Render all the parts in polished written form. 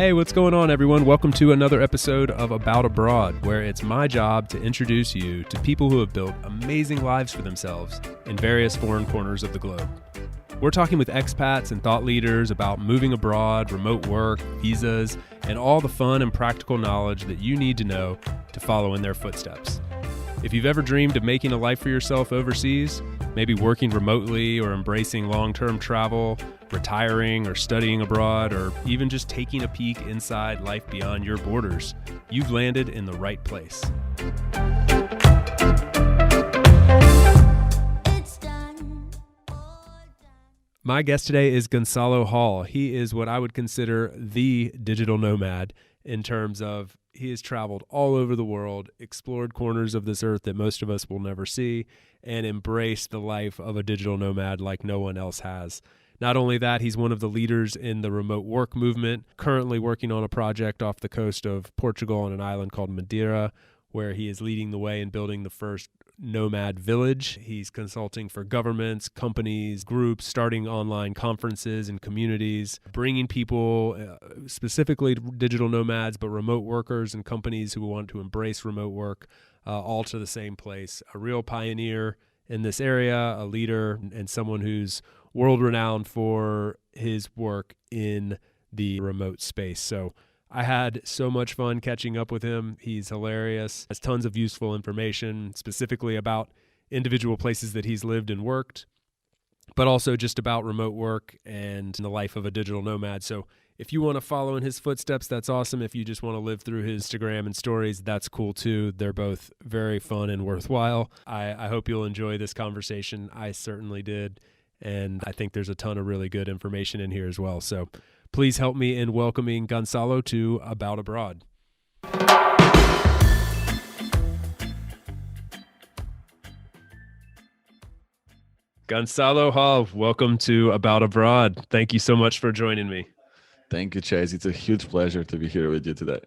Hey, what's going on, everyone? Welcome to another episode of About Abroad, where it's my job to introduce you to people who have built amazing lives for themselves in various foreign corners of the globe. We're talking with expats and thought leaders about moving abroad, remote work, visas, and all the fun and practical knowledge that you need to know to follow in their footsteps. If you've ever dreamed of making a life for yourself overseas, maybe working remotely or embracing long-term travel, retiring or studying abroad, or even just taking a peek inside life beyond your borders, you've landed in the right place. My guest today is Gonçalo Hall. He is what I would consider the digital nomad in terms of he has traveled all over the world, explored corners of this earth that most of us will never see, and embraced the life of a digital nomad like no one else has. Not only that, he's one of the leaders in the remote work movement, currently working on a project off the coast of Portugal on an island called Madeira, where he is leading the way in building the first nomad village. He's consulting for governments, companies, groups, starting online conferences and communities, bringing people, specifically digital nomads, but remote workers and companies who want to embrace remote work, all to the same place. A real pioneer in this area, a leader, and someone who's world-renowned for his work in the remote space. So I had so much fun catching up with him. He's hilarious, has tons of useful information, specifically about individual places that he's lived and worked, but also just about remote work and the life of a digital nomad. So if you want to follow in his footsteps, that's awesome. If you just want to live through his Instagram and stories, that's cool too. They're both very fun and worthwhile. I hope you'll enjoy this conversation. I certainly did. And I think there's a ton of really good information in here as well. So please help me in welcoming Gonçalo to About Abroad. Gonçalo Hall, welcome to About Abroad. Thank you so much for joining me. Thank you, Chase. It's a huge pleasure to be here with you today.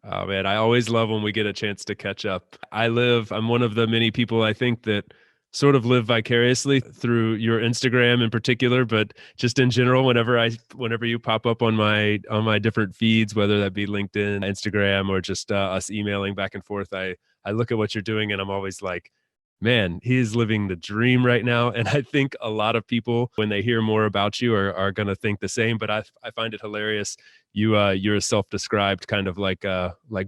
Oh man, I always love when we get a chance to catch up. I'm one of the many people I think that sort of live vicariously through your Instagram in particular, but just in general, whenever you pop up on my different feeds, whether that be LinkedIn, Instagram, or just us emailing back and forth, I look at what you're doing and I'm always like, man, he is living the dream right now. And I think a lot of people, when they hear more about you, are going to think the same. But I find it hilarious. You're a self-described kind of like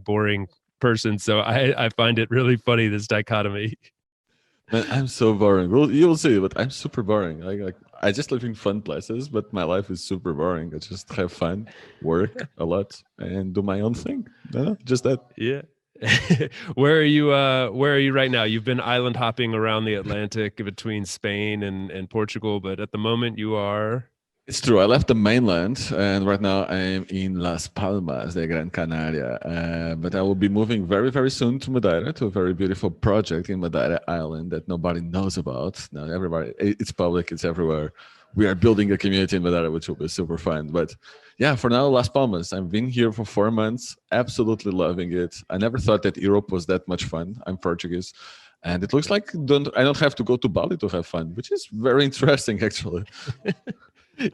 boring person. So I find it really funny, this dichotomy. Man, I'm so boring. Well, you'll see, but I'm super boring. I just live in fun places, but my life is super boring. I just have fun, work a lot, and do my own thing. Just that. Yeah. Where are you right now? You've been island hopping around the Atlantic between Spain and Portugal, but at the moment you are... It's true. I left the mainland, and right now I'm in Las Palmas de Gran Canaria. But I will be moving very, very soon to Madeira, to a very beautiful project in Madeira Island that nobody knows about. Now, it's public, it's everywhere. We are building a community in Madeira, which will be super fun. But yeah, for now, Las Palmas. I've been here for 4 months, absolutely loving it. I never thought that Europe was that much fun. I'm Portuguese. And it looks like I don't have to go to Bali to have fun, which is very interesting, actually.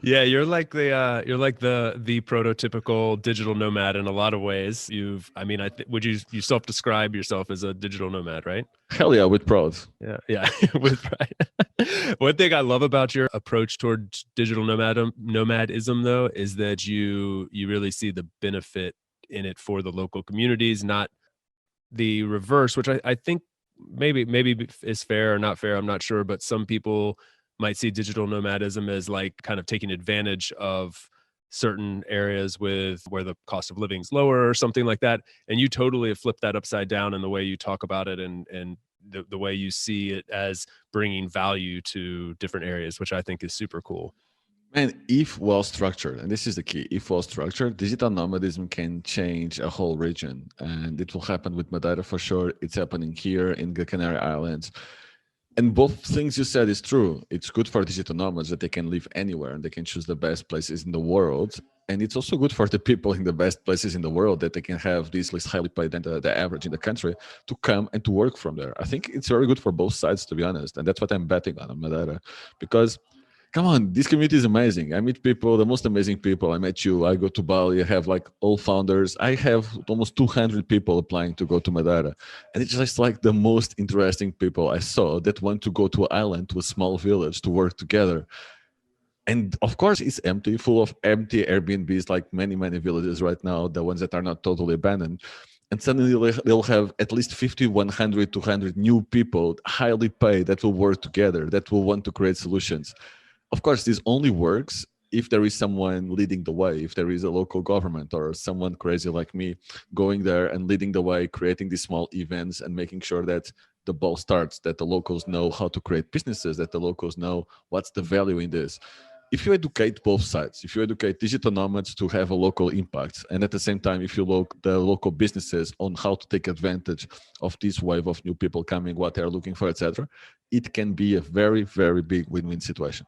Yeah, you're like the prototypical digital nomad in a lot of ways. Would you self-describe yourself as a digital nomad, right? Hell yeah, with pride. Yeah, with pride. One thing I love about your approach toward digital nomadism, though, is that you really see the benefit in it for the local communities, not the reverse, which I think maybe is fair or not fair. I'm not sure, but some people might see digital nomadism as like kind of taking advantage of certain areas where the cost of living is lower or something like that. And you totally have flipped that upside down in the way you talk about it and the way you see it as bringing value to different areas, which I think is super cool. And if well structured, and this is the key, if well structured, digital nomadism can change a whole region. And it will happen with Madeira for sure. It's happening here in the Canary Islands. And both things you said is true. It's good for digital nomads that they can live anywhere and they can choose the best places in the world. And it's also good for the people in the best places in the world that they can have these less highly paid than the average in the country to come and to work from there. I think it's very good for both sides, to be honest. And that's what I'm betting on Madeira. Because Come on, this community is amazing. I meet people, the most amazing people. I met you. I go to Bali. I have like all founders. I have almost 200 people applying to go to Madeira. And it's just like the most interesting people I saw that want to go to an island, to a small village, to work together. And of course, it's empty, full of empty Airbnbs, like many, many villages right now, the ones that are not totally abandoned. And suddenly they'll have at least 50, 100, 200 new people, highly paid, that will work together, that will want to create solutions. Of course, this only works if there is someone leading the way, if there is a local government or someone crazy like me going there and leading the way, creating these small events and making sure that the ball starts, that the locals know how to create businesses, that the locals know what's the value in this. If you educate both sides, if you educate digital nomads to have a local impact, and at the same time, if you look the local businesses on how to take advantage of this wave of new people coming, what they're looking for, etc., it can be a very, very big win-win situation.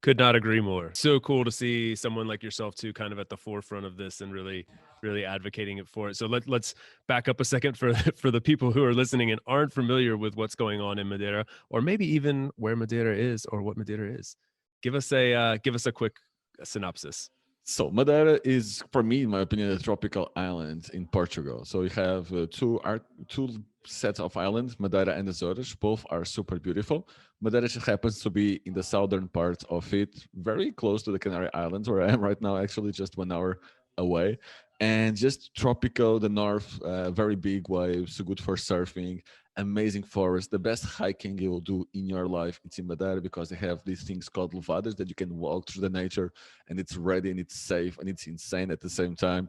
Could not agree more. So cool to see someone like yourself too, kind of at the forefront of this and really, really advocating it for it. So let's back up a second for the people who are listening and aren't familiar with what's going on in Madeira, or maybe even where Madeira is or what Madeira is. Give us a quick synopsis. So Madeira is, for me, in my opinion, a tropical island in Portugal. So we have two sets of islands, Madeira and Azores. Both are super beautiful. Madeira just happens to be in the southern part of it, very close to the Canary Islands, where I am right now, actually just 1 hour away. And just tropical, the north, very big waves, so good for surfing, amazing forest. The best hiking you will do in your life, it's in Madeira, because they have these things called levadas that you can walk through the nature, and it's ready and it's safe and it's insane at the same time.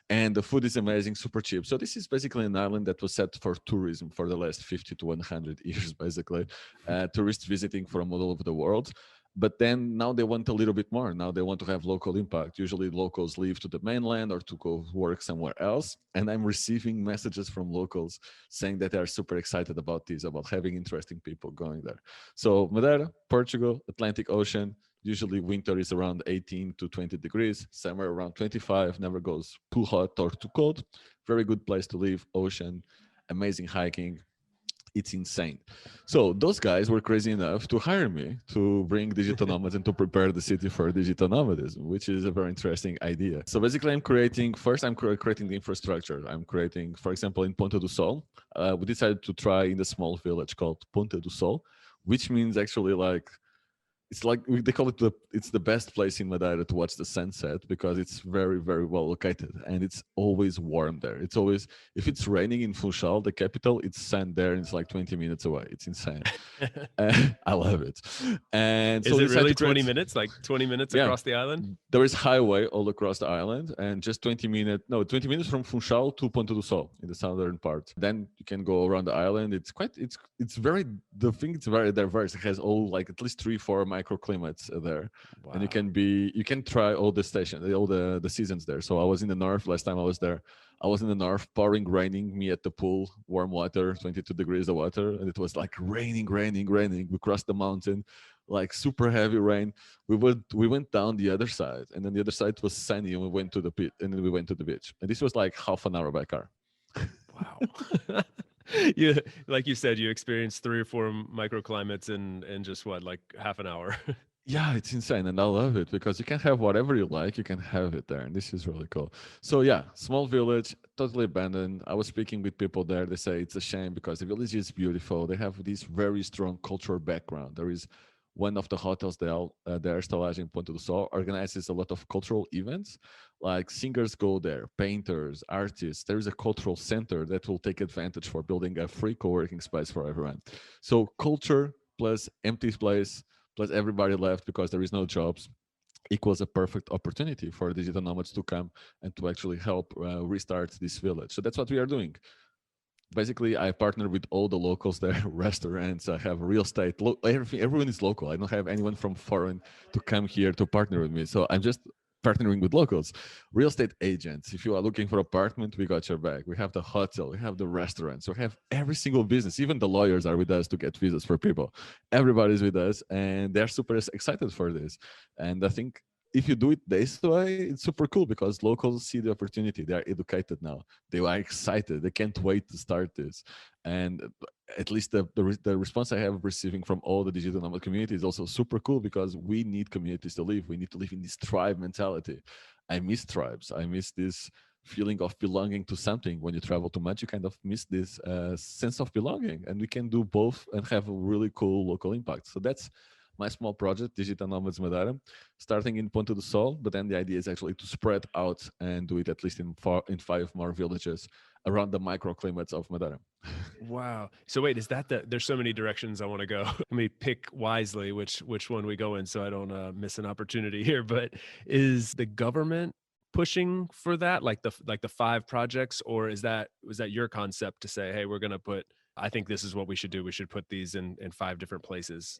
And the food is amazing, super cheap. So this is basically an island that was set for tourism for the last 50 to 100 years, basically. Tourists visiting from all over the world. But then now they want a little bit more. Now they want to have local impact. Usually locals leave to the mainland or to go work somewhere else. And I'm receiving messages from locals saying that they are super excited about this, about having interesting people going there. So Madeira, Portugal, Atlantic Ocean. Usually winter is around 18 to 20 degrees, summer around 25, never goes too hot or too cold. Very good place to live, ocean, amazing hiking. It's insane. So those guys were crazy enough to hire me to bring digital nomads and to prepare the city for digital nomadism, which is a very interesting idea. So basically I'm creating the infrastructure. I'm creating, for example, in Ponta do Sol, we decided to try in the small village called Ponta do Sol, which means actually like, it's like they call it it's the best place in Madeira to watch the sunset, because it's very, very well located and it's always warm there. It's always, if it's raining in Funchal, the capital, it's sun there and it's like 20 minutes away. It's insane. I love it. And so is it really 20 minutes, like 20 minutes across the island? There is highway all across the island, and just 20 minutes from Funchal to Ponta do Sol in the southern part. Then you can go around the island. It's very diverse. It has all, like, at least 3-4 microclimates there. Wow. And you can try all the stations, all the seasons there. So I was in the north last time I was there. I was in the north, pouring, raining, me at the pool, warm water, 22 degrees of water, and it was like raining. We crossed the mountain, like super heavy rain. We went down the other side, and then the other side was sunny, and we went to the beach. And this was like half an hour by car. Wow. You, like you said, you experienced 3 or 4 microclimates in just what, like half an hour? Yeah, it's insane, and I love it because you can have whatever you like, you can have it there, and this is really cool. So yeah, small village, totally abandoned. I was speaking with people there. They say it's a shame because the village is beautiful. They have this very strong cultural background. There is one of the hotels there, the Estalagem in Ponta do Sol, organizes a lot of cultural events. Like singers go there, painters, artists. There is a cultural center that will take advantage for building a free co-working space for everyone. So culture plus empty place plus everybody left because there is no jobs equals a perfect opportunity for digital nomads to come and to actually help restart this village. So that's what we are doing. Basically, I partner with all the locals there, restaurants, I have real estate, everyone is local. I don't have anyone from foreign to come here to partner with me. So I'm just partnering with locals, real estate agents. If you are looking for apartment, we got your back. We have the hotel, we have the restaurants, we have every single business. Even the lawyers are with us to get visas for people. Everybody's with us, and they're super excited for this. And I think if you do it this way, it's super cool because locals see the opportunity. They are educated now. They are excited. They can't wait to start this. And at least the response I have receiving from all the digital nomad community is also super cool, because we need communities to live. We need to live in this tribe mentality. I miss tribes. I miss this feeling of belonging to something. When you travel too much, you kind of miss this sense of belonging, and we can do both and have a really cool local impact. So that's my small project, Digital Nomads Madeira, starting in Ponta do Sol, but then the idea is actually to spread out and do it at least in 5 more villages around the microclimates of Madeira. Wow. So wait, is that there's so many directions I want to go. Let me pick wisely which one we go in so I don't miss an opportunity here. But is the government pushing for that, like the 5 projects, or was that your concept to say, hey, we're gonna put, I think this is what we should do. We should put these in 5 different places.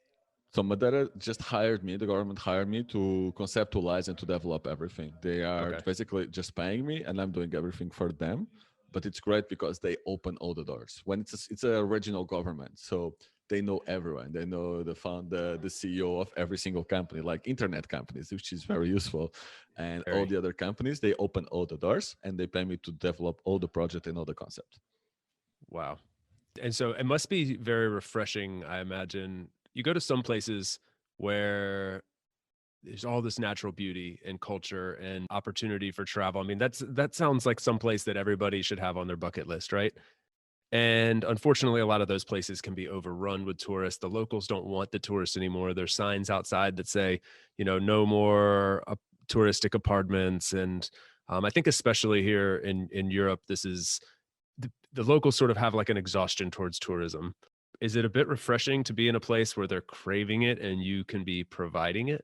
So Madeira just hired me, the government hired me to conceptualize and to develop everything. They are Okay. basically just paying me and I'm doing everything for them. But it's great because they open all the doors. When it's a regional government, so they know everyone. They know the CEO of every single company, like internet companies, which is very useful. And all the other companies, they open all the doors and they pay me to develop all the project and all the concept. Wow. And so it must be very refreshing, I imagine. You go to some places where there's all this natural beauty and culture and opportunity for travel. I mean, that sounds like some place that everybody should have on their bucket list, right? And unfortunately, a lot of those places can be overrun with tourists. The locals don't want the tourists anymore. There's signs outside that say, no more touristic apartments. And I think especially here in Europe, this is the locals sort of have like an exhaustion towards tourism. Is it a bit refreshing to be in a place where they're craving it and you can be providing it?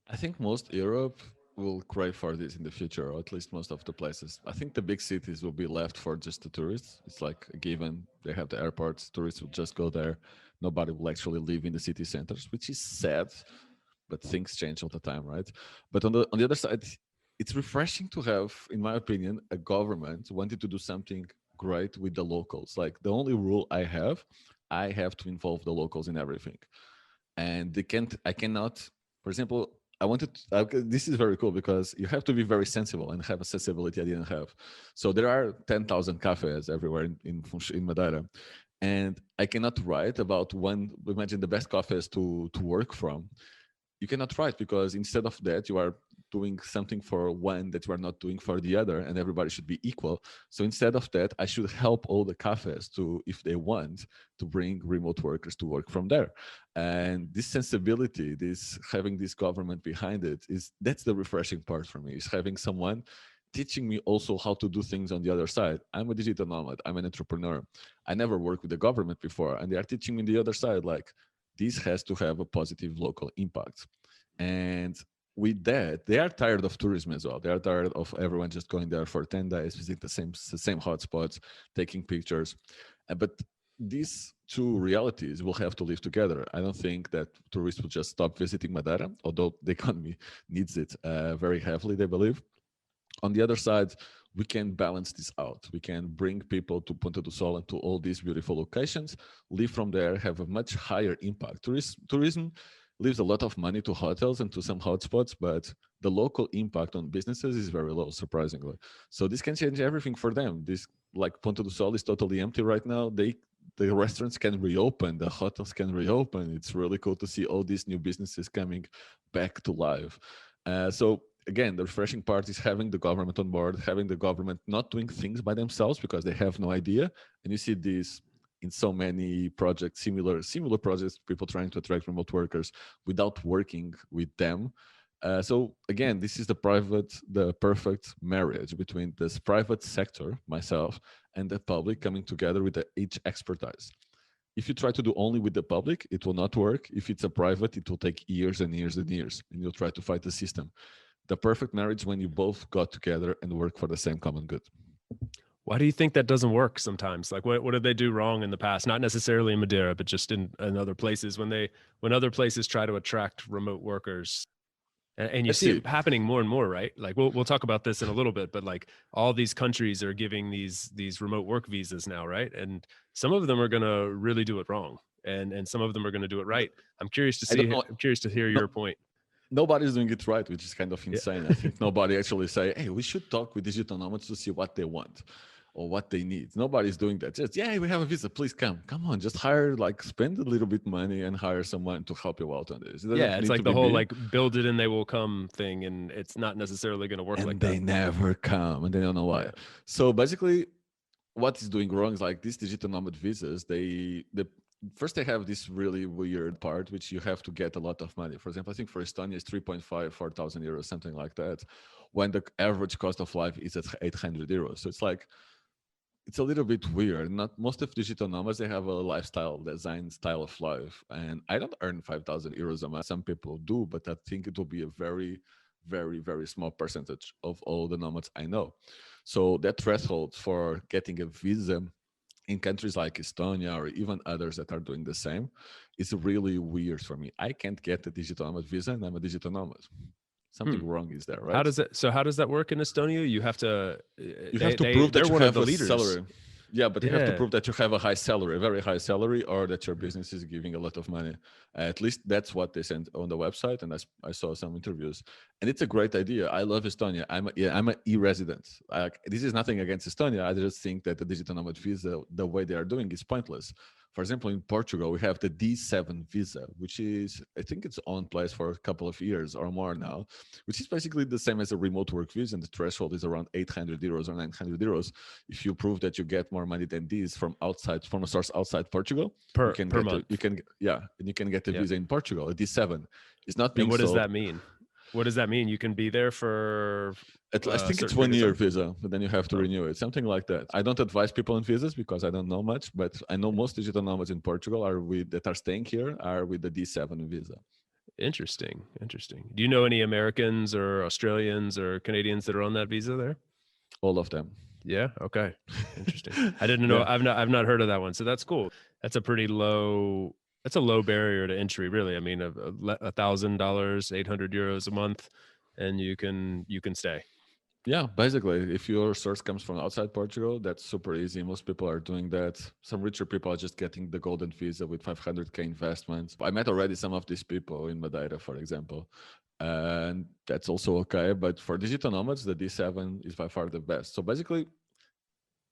I think most Europe will crave for this in the future, or at least most of the places. I think the big cities will be left for just the tourists. It's like a given. They have the airports, tourists will just go there. Nobody will actually live in the city centers, which is sad, but things change all the time, right? But on the other side, it's refreshing to have, in my opinion, a government wanting to do something great with the locals. Like the only rule I have to involve the locals in everything. And I cannot, for example, this is very cool because you have to be very sensible and have a sensibility I didn't have. So there are 10,000 cafes everywhere in Madeira. And I cannot write about imagine the best cafes to work from. You cannot write because instead of that, you are doing something for one that you are not doing for the other, and everybody should be equal. So instead of that, I should help all the cafes to, if they want, to bring remote workers to work from there. And this sensibility, having this government behind it, that's the refreshing part for me, is having someone teaching me also how to do things on the other side. I'm a digital nomad, I'm an entrepreneur. I never worked with the government before, and they are teaching me the other side, like, this has to have a positive local impact. And with that, they are tired of tourism as well. They are tired of everyone just going there for 10 days, visiting the same hotspots, taking pictures. But these two realities will have to live together. I don't think that tourists will just stop visiting Madeira, although the economy needs it very heavily, they believe. On the other side, we can balance this out. We can bring people to Ponta do Sol and to all these beautiful locations, live from there, have a much higher impact. Tourism leaves a lot of money to hotels and to some hotspots, but the local impact on businesses is very low, surprisingly. So this can change everything for them. This, like, Ponta do Sol is totally empty right now. The restaurants can reopen, the hotels can reopen. It's really cool to see all these new businesses coming back to life. So again, the refreshing part is having the government on board, having the government not doing things by themselves because they have no idea. And you see this in so many projects, similar projects, people trying to attract remote workers without working with them. So again, this is the perfect marriage between this private sector, myself, and the public coming together with each expertise. If you try to do only with the public, it will not work. If it's a private, it will take years and years and years, and you'll try to fight the system. The perfect marriage when you both got together and work for the same common good. Why do you think that doesn't work sometimes? Like what did they do wrong in the past? Not necessarily in Madeira, but just in other places when other places try to attract remote workers. And you see it happening more and more, right? Like we'll talk about this in a little bit, but like all these countries are giving these remote work visas now, right? And some of them are going to really do it wrong, and some of them are going to do it right. I'm curious to hear your point. Nobody's doing it right, which is kind of insane. Yeah. I think nobody actually say, hey, we should talk with digital nomads to see what they want. or what they need. Nobody's doing that. Just, yeah, we have a visa, please come. Come on, just hire, like spend a little bit money and hire someone to help you out on this. It doesn't Yeah, it's need like to the be whole me. like build it and they will come thing, and it's not necessarily going to work like And that. they never come and they don't know why. Yeah. So basically what is doing wrong is like these digital nomad visas, the first they have this really weird part which you have to get a lot of money. For example, I think for Estonia it's 3.5 4,000 euros, something like that, when the average cost of life is at 800 euros. So it's like it's a little bit weird. Not most of digital nomads, they have a lifestyle design style of life, and I don't earn 5,000 euros a month. Some people do, but I think it will be a very very small percentage of all the nomads I know. So that threshold for getting a visa in countries like Estonia or even others that are doing the same is really weird for me. I can't get a digital nomad visa and I'm a digital nomad. Hmm. Something wrong is there, How right? does it? So how does that work in Estonia? You have to. You have to prove that They're you one of have the a leaders. salary. Yeah, but you have to Yeah. prove that you have a high salary, a very high salary, or that your business is giving a lot of money. At least that's what they sent on the website, and I saw some interviews, and it's a great idea. I love Estonia. I'm an e-resident. Like, this is nothing against Estonia. I just think that the digital nomad visa, the way they are doing, is pointless. For example, in Portugal, we have the D7 visa, which is, I think it's on place for a couple of years or more now, which is basically the same as a remote work visa, and the threshold is around 800 euros or 900 euros. If you prove that you get more money than this from a source outside Portugal, you can Per get month. and you can get a Yeah. visa in Portugal. A D7 is not And being what does sold. that mean? What does that mean? You can be there for I a think it's certain one period year of time? visa, but then you have to Oh, renew it, something like that. I don't advise people on visas because I don't know much, but I know most digital nomads in Portugal that are staying here are with the D7 visa. interesting. Interesting. Do you know any Americans or Australians or Canadians that are on that visa there? All of them. Yeah. Okay. Interesting. I didn't know. Yeah. I've not heard of that one. So that's cool. That's a pretty low. That's a low barrier to entry, really. I mean, $1,000, 800 euros a month, and you can stay. Yeah, basically, if your source comes from outside Portugal, that's super easy. Most people are doing that. Some richer people are just getting the golden visa with 500K investments. I met already some of these people in Madeira, for example, and that's also okay. But for digital nomads, the D7 is by far the best. So basically,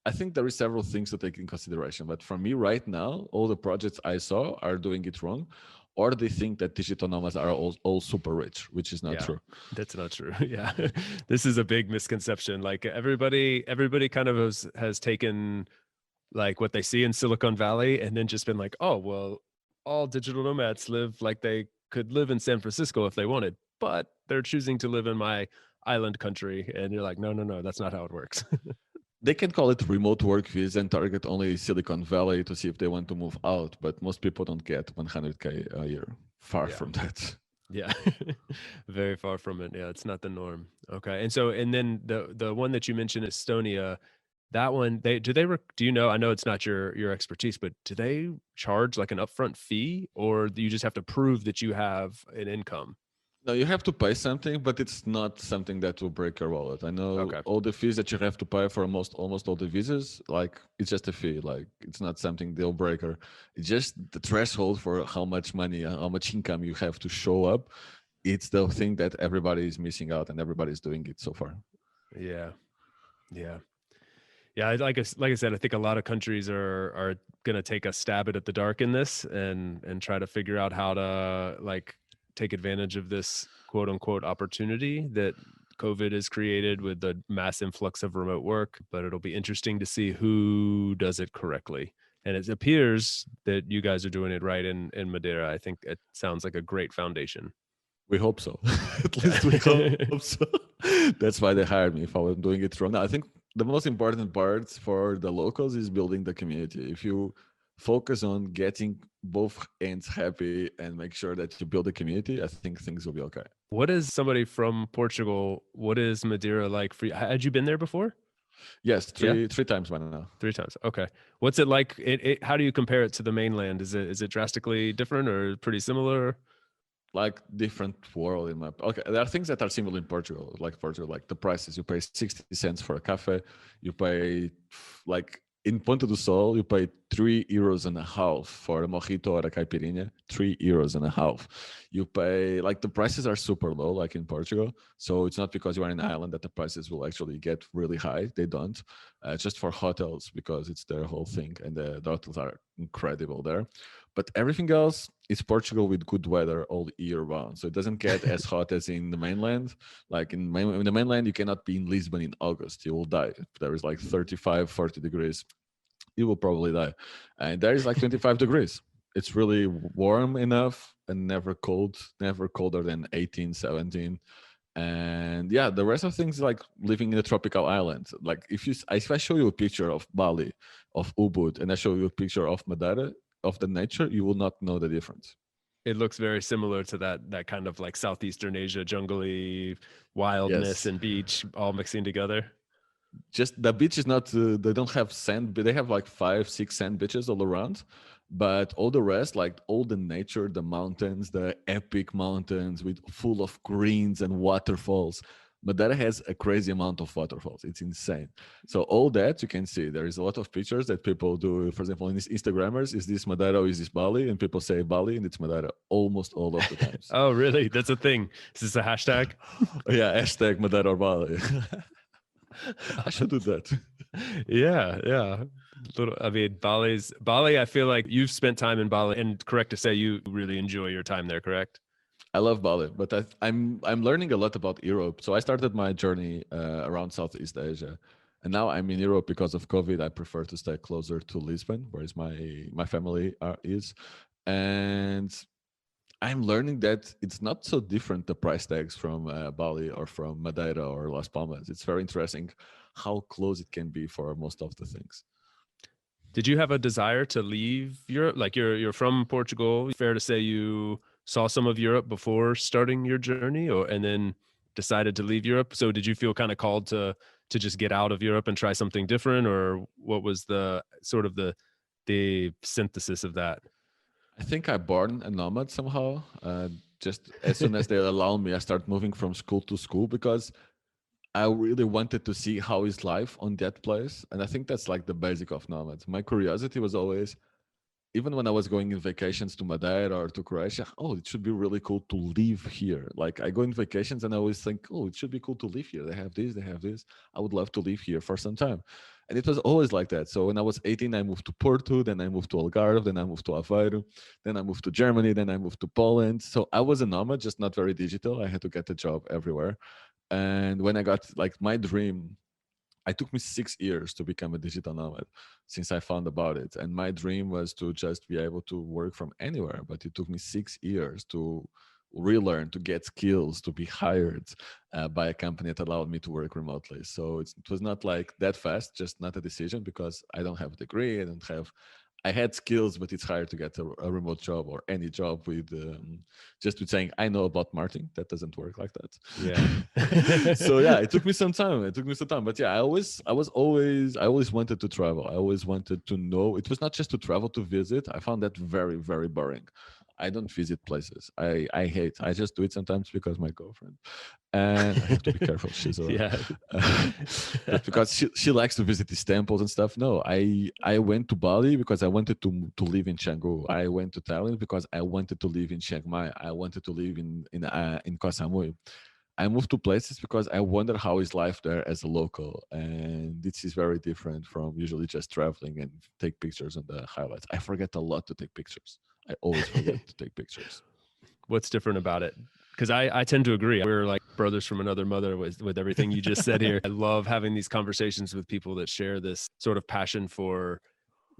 I think there is several things to take in consideration. But for me right now, all the projects I saw are doing it wrong, or they think that digital nomads are all super rich, which is not Yeah, true. that's not true. Yeah, this is a big misconception. Like everybody kind of has taken like what they see in Silicon Valley and then just been like, oh, well, all digital nomads live like they could live in San Francisco if they wanted, but they're choosing to live in my island country. And you're like, no, that's not how it works. They can call it remote work visa and target only Silicon Valley to see if they want to move out, but most people don't get 100K a year. Far Yeah. from that. Yeah, very far from it. Yeah, it's not the norm. Okay, and so and then the one that you mentioned, Estonia, that one do you know? I know it's not your expertise, but do they charge like an upfront fee, or do you just have to prove that you have an income? No, you have to pay something, but it's not something that will break your wallet. I know Okay. all the fees that you have to pay for almost all the visas, like it's just a fee. Like it's not something deal breaker. It's just the threshold for how much money, how much income you have to show up. It's the thing that everybody is missing out, and everybody's doing it so far. Yeah. Yeah. Yeah. Like I said, I think a lot of countries are going to take a stab at the dark in this and try to figure out how to like take advantage of this quote unquote opportunity that COVID has created with the mass influx of remote work. But it'll be interesting to see who does it correctly. And it appears that you guys are doing it right in Madeira. I think it sounds like a great foundation. We hope so. At least we hope so. That's why they hired me if I was doing it wrong. Now, I think the most important part for the locals is building the community. If you focus on getting both ends happy and make sure that you build a community, I think things will be okay. What is somebody from Portugal? What is Madeira like for you? Had you been there before? Yes, three times by now. 3 times. Okay. What's it like? How do you compare it to the mainland? Is it drastically different or pretty similar? Like different world in my okay. There are things that are similar in Portugal, like the prices. You pay 60 cents for a cafe. You pay like in Ponta do Sol, you pay €3.50 for a mojito or a caipirinha. €3.50. You pay, like, the prices are super low, like in Portugal. So it's not because you are in Ireland that the prices will actually get really high. They don't. Just for hotels, because it's their whole thing, and the hotels are incredible there. But everything else is Portugal with good weather all year round. So it doesn't get as hot as in the mainland. Like in the mainland, you cannot be in Lisbon in August. You will die. If there is like 35, 40 degrees, you will probably die. And there is like 25 degrees. It's really warm enough and never cold, never colder than 18, 17. And yeah, the rest of things, like living in a tropical island. Like if I show you a picture of Bali, of Ubud, and I show you a picture of Madeira, of the nature, you will not know the difference. It looks very similar to that kind of like Southeastern Asia, jungly wildness Yes. and beach all mixing together. Just the beach is not, they don't have sand, but they have like 5, 6 sand beaches all around. But all the rest, like all the nature, the mountains, the epic mountains with full of greens and waterfalls. Madeira has a crazy amount of waterfalls. It's insane. So all that you can see. There is a lot of pictures that people do. For example, in Instagrammers, is this Madeira or is this Bali? And people say Bali and it's Madeira almost all of the times. Oh, really? That's a thing. Is this a hashtag? Yeah, hashtag Madeira or Bali. I should do that. Yeah. I mean, Bali, I feel like you've spent time in Bali, and correct to say you really enjoy your time there, correct? I love Bali, but I'm learning a lot about Europe. So I started my journey around Southeast Asia, and now I'm in Europe because of COVID. I prefer to stay closer to Lisbon, where my family is, and I'm learning that it's not so different, the price tags from Bali or from Madeira or Las Palmas. It's very interesting how close it can be for most of the things. Did you have a desire to leave Europe? Like you're from Portugal. Fair to say you saw some of Europe before starting your journey, and then decided to leave Europe. So did you feel kind of called to just get out of Europe and try something different, or what was the sort of the synthesis of that? I think I born a nomad somehow. Just as soon as they allow me, I start moving from school to school because I really wanted to see how is life on that place. And I think that's like the basic of nomads. My curiosity was always, even when I was going in vacations to Madeira or to Croatia, oh, it should be really cool to live here. Like I go in vacations and I always think, oh, it should be cool to live here. They have this, they have this. I would love to live here for some time. And it was always like that. So when I was 18, I moved to Porto, then I moved to Algarve, then I moved to Aveiro, then I moved to Germany, then I moved to Poland. So I was a nomad, just not very digital. I had to get a job everywhere. And when I got like my dream, it took me 6 years to become a digital nomad since I found about it. And my dream was to just be able to work from anywhere. But it took me 6 years to relearn, to get skills, to be hired by a company that allowed me to work remotely. So it was not like that fast, just not a decision because I don't have a degree. I had skills, but it's hard to get a remote job or any job with just with saying I know about marketing. That doesn't work like that. Yeah. So yeah, it took me some time. But yeah, I always wanted to travel. I always wanted to know. It was not just to travel to visit. I found that very, very boring. I don't visit places. I hate. I just do it sometimes because my girlfriend, and I have to be careful. She's around. Yeah. But because she likes to visit these temples and stuff. No, I went to Bali because I wanted to live in Canggu. I went to Thailand because I wanted to live in Chiang Mai. I wanted to live in Koh Samui. I moved to places because I wonder how is life there as a local, and this is very different from usually just traveling and take pictures on the highlights. I forget a lot to take pictures. I always forget to take pictures. What's different about it? Because I tend to agree. We're like brothers from another mother with everything you just said here. I love having these conversations with people that share this sort of passion for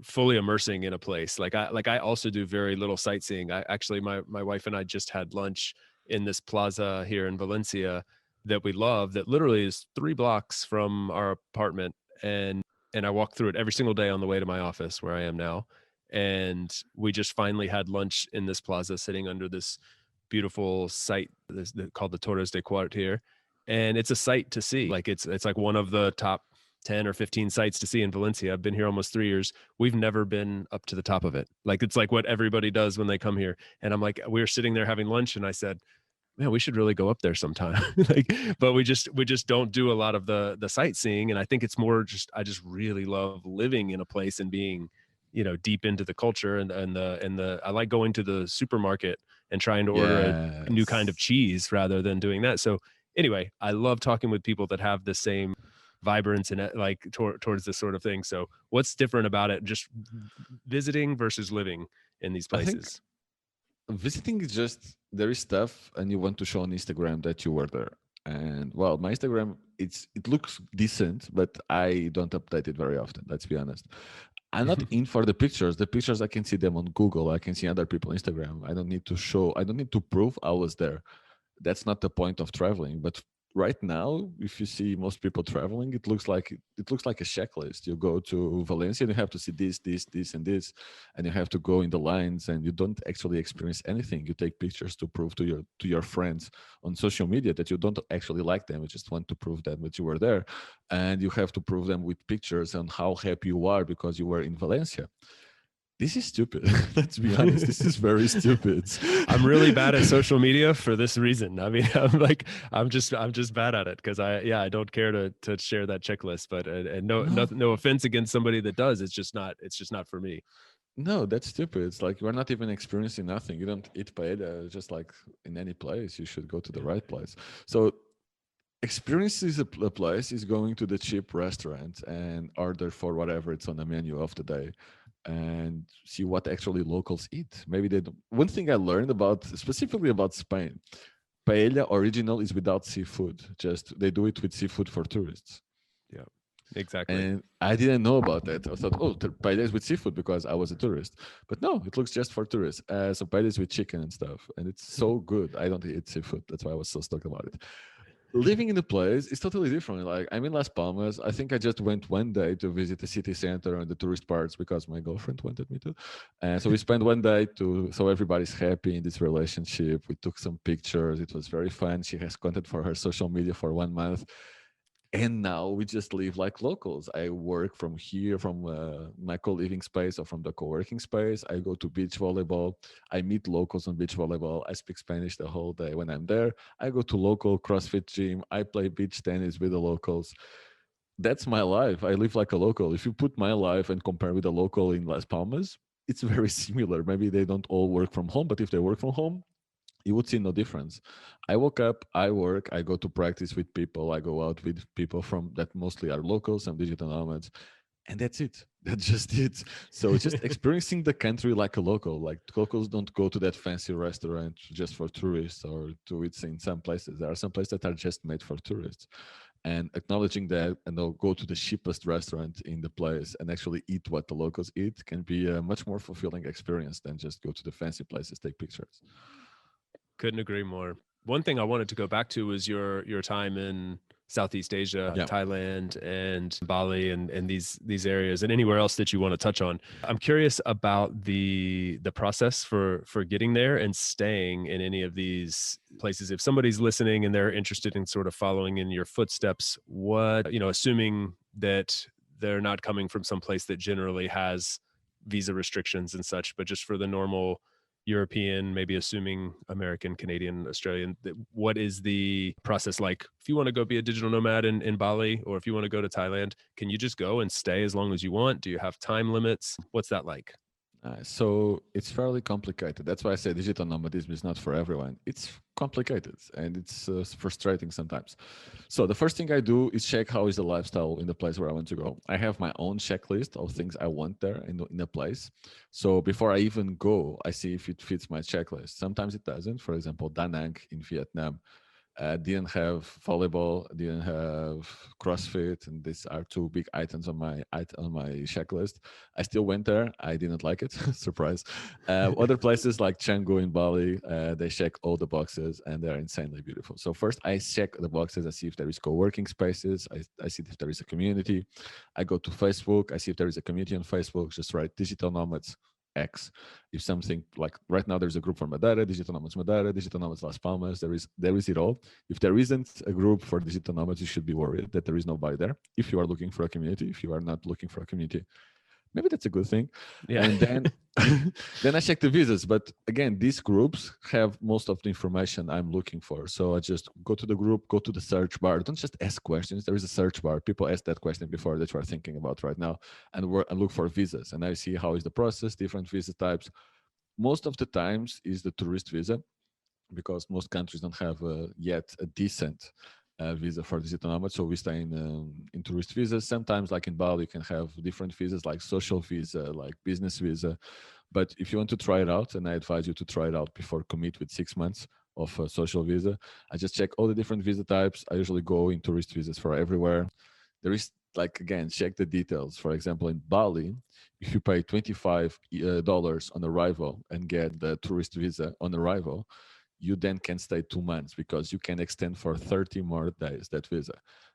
fully immersing in a place. Like I also do very little sightseeing. My wife and I just had lunch in this plaza here in Valencia that we love, that literally is 3 blocks from our apartment. And I walk through it every single day on the way to my office where I am now. And we just finally had lunch in this plaza sitting under this beautiful site called the Torres de Quart here. And it's a sight to see. Like it's like one of the top 10 or 15 sites to see in Valencia. I've been here almost 3 years. We've never been up to the top of it. Like it's like what everybody does when they come here. And I'm like, we were sitting there having lunch and I said, man, we should really go up there sometime. Like, but we just don't do a lot of the sightseeing. And I think it's more just, I just really love living in a place and being, deep into the culture and I like going to the supermarket and trying to order a new kind of Yes. cheese rather than doing that. So anyway, I love talking with people that have the same vibrance and like towards this sort of thing. So what's different about it? Just visiting versus living in these I think places. visiting is just there is stuff and you want to show on Instagram that you were there. And well, my Instagram it looks decent, but I don't update it very often, let's be honest. I'm not in for the pictures. The pictures I can see them on Google. I can see other people on Instagram. I don't need to prove I was there. That's not the point of traveling. But right now, if you see most people traveling, it looks like a checklist. You go to Valencia and you have to see this and this, and you have to go in the lines, and you don't actually experience anything. You take pictures to prove to your friends on social media that you don't actually like them. You just want to prove them that you were there, and you have to prove them with pictures on how happy you are because you were in Valencia. This is stupid. Let's be honest. This is very stupid. I'm really bad at social media for this reason. I mean, I'm just bad at it because I don't care to share that checklist. But and No, no offense against somebody that does. It's just not for me. no, that's stupid. It's like you're not even experiencing nothing. You don't eat paella just like in any place. You should go to the right place. So experiences a place is going to the cheap restaurant and order for whatever it's on the menu of the day and see what actually locals eat. Maybe they don't. One thing I learned about specifically about Spain, paella original is without seafood. Just they do it with seafood for tourists. Yeah, exactly. And I didn't know about that. I thought, oh, paella is with seafood because I was a tourist. But no, it looks just for tourists. So paella is with chicken and stuff. And it's so good. I don't eat seafood. That's why I was so stoked about it. Living in the place is totally different. Like I'm in Las Palmas. I think I just went one day to visit the city center and the tourist parts because my girlfriend wanted me to. And so we spent one day so everybody's happy in this relationship. We took some pictures. It was very fun. She has content for her social media for 1 month. And now we just live like locals. I work from here, from my co-living space or from the co-working space. I go to beach volleyball. I meet locals on beach volleyball. I speak Spanish the whole day when I'm there. I go to local CrossFit gym. I play beach tennis with the locals. That's my life. I live like a local. If you put my life and compare with a local in Las Palmas, it's very similar. Maybe they don't all work from home, but if they work from home, you would see no difference. I woke up, I work, I go to practice with people, I go out with people from that mostly are locals and digital nomads, and that's it. That's just it. So just experiencing the country like a local. Like locals don't go to that fancy restaurant just for tourists or to eat in some places. There are some places that are just made for tourists. And acknowledging that and they'll go to the cheapest restaurant in the place and actually eat what the locals eat can be a much more fulfilling experience than just go to the fancy places, take pictures. Couldn't agree more. One thing I wanted to go back to was your time in Southeast Asia, Yeah. Thailand and Bali and these areas and anywhere else that you want to touch on. I'm curious about the process for getting there and staying in any of these places. If somebody's listening and they're interested in sort of following in your footsteps, what, assuming that they're not coming from some place that generally has visa restrictions and such, but just for the normal European, maybe assuming American, Canadian, Australian, what is the process like? If you want to go be a digital nomad in Bali, or if you want to go to Thailand, can you just go and stay as long as you want? Do you have time limits? What's that like? So it's fairly complicated. That's why I say digital nomadism is not for everyone. It's complicated and it's frustrating sometimes. So the first thing I do is check how is the lifestyle in the place where I want to go. I have my own checklist of things I want there in a place. So before I even go, I see if it fits my checklist. Sometimes it doesn't. For example, Da Nang in Vietnam didn't have volleyball, didn't have CrossFit, and these are two big items on my checklist. I still went there. I didn't like it. Surprise. Other places like Canggu in Bali, they check all the boxes and they're insanely beautiful. So first, I check the boxes. I see if there is co-working spaces. I see if there is a community. I go to Facebook. I see if there is a community on Facebook. Just write digital nomads X. If something like right now there's a group for Madeira, Digital Nomads Las Palmas, there is it all. If there isn't a group for digital nomads, you should be worried that there is nobody there. If you are looking for a community, if you are not looking for a community, maybe that's a good thing. Yeah. And then then I check the visas. But again, these groups have most of the information I'm looking for. So I just go to the group, go to the search bar. Don't just ask questions. There is a search bar. People ask that question before that you are thinking about right now, and look for visas. And I see how is the process, different visa types. Most of the times is the tourist visa, because most countries don't have yet a decent visa for digital nomads. So we stay in tourist visas. Sometimes, like in Bali, you can have different visas, like social visa, like business visa. But if you want to try it out, and I advise you to try it out before commit with 6 months of a social visa, I just check all the different visa types. I usually go in tourist visas for everywhere. There is, like, again, check the details. For example, in Bali, if you pay $25 on arrival and get the tourist visa on arrival, you then can stay 2 months, because you can extend for 30 more days that visa.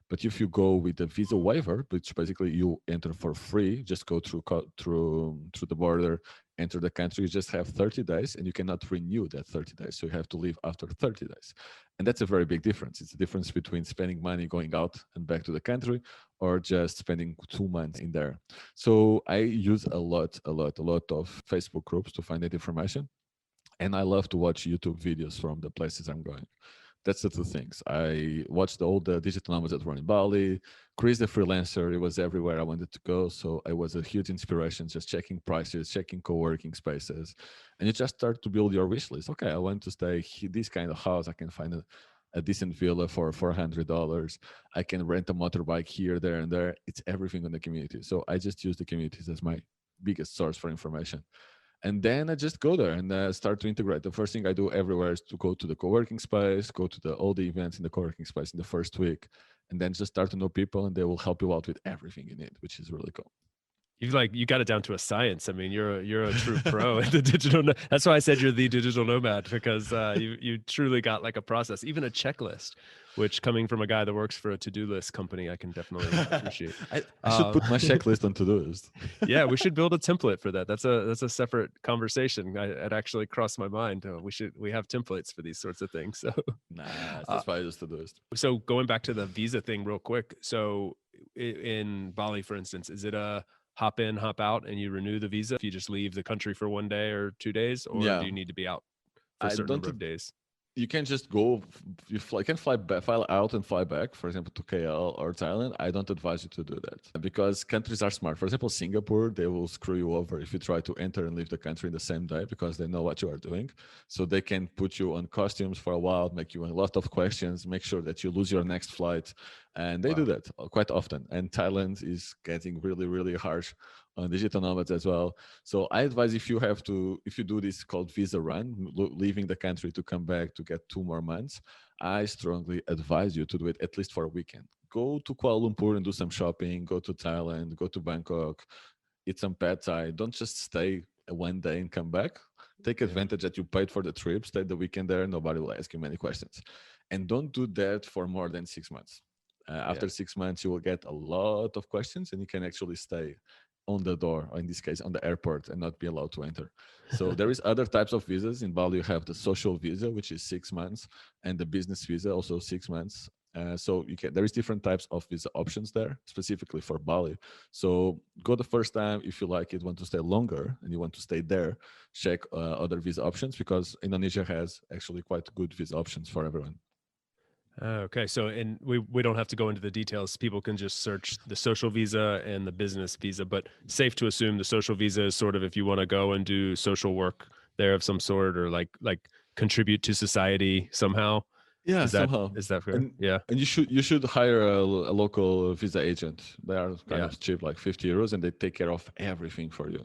But if you go with a visa waiver, which basically you enter for free, just go through the border, enter the country, you just have 30 days, and you cannot renew that 30 days. So you have to leave after 30 days. And that's a very big difference. It's the difference between spending money going out and back to the country, or just spending 2 months in there. So I use a lot of Facebook groups to find that information. And I love to watch YouTube videos from the places I'm going. That's the two things. I watched all the digital nomads that were in Bali. Chris the freelancer, it was everywhere I wanted to go. So I was a huge inspiration, just checking prices, checking co-working spaces. And you just start to build your wish list. Okay, I want to stay this kind of house. I can find a decent villa for $400. I can rent a motorbike here, there, and there. It's everything on the community. So I just use the communities as my biggest source for information. And then I just go there and start to integrate. The first thing I do everywhere is to go to the co-working space, go to all the events in the co-working space in the first week, and then just start to know people, and they will help you out with everything you need, which is really cool. You got it down to a science. I mean, you're a true pro in the digital. That's why I said you're the digital nomad, because you truly got like a process, even a checklist. Which, coming from a guy that works for a to-do list company, I can definitely appreciate. I should put my checklist on to-do list. Yeah, we should build a template for that. That's a separate conversation. It actually crossed my mind. We have templates for these sorts of things. So nah, that's why I use to-do list. So going back to the visa thing real quick. So in Bali, for instance, is it a hop in, hop out, and you renew the visa if you just leave the country for 1 day or 2 days, or do you need to be out for a certain number of days? You can just go. You can fly out and fly back, for example, to KL or Thailand. I don't advise you to do that, because countries are smart. For example, Singapore, they will screw you over if you try to enter and leave the country in the same day, because they know what you are doing. So they can put you on costumes for a while, make you a lot of questions, make sure that you lose your next flight. And they do that quite often. And Thailand is getting really, really harsh on digital nomads as well. So I advise, if you do this called visa run, leaving the country to come back to get 2 more months, I strongly advise you to do it at least for a weekend. Go to Kuala Lumpur and do some shopping, go to Thailand, go to Bangkok, eat some pad thai. Don't just stay 1 day and come back. Take advantage that you paid for the trip, stay the weekend there, nobody will ask you many questions. And don't do that for more than 6 months. After 6 months, you will get a lot of questions, and you can actually stay on the door, or in this case on the airport, and not be allowed to enter. So there is other types of visas. In Bali, you have the social visa, which is 6 months, and the business visa, also 6 months. So there is different types of visa options there, specifically for Bali. So go the first time. If you like it, want to stay longer, and you want to stay there, check other visa options, because Indonesia has actually quite good visa options for everyone. Okay, so and we don't have to go into the details. People can just search the social visa and the business visa, but safe to assume the social visa is sort of if you want to go and do social work there of some sort, or like contribute to society somehow. Yeah, is that fair? And, yeah, and you should hire a local visa agent. They are kind of cheap, like 50 euros, and they take care of everything for you.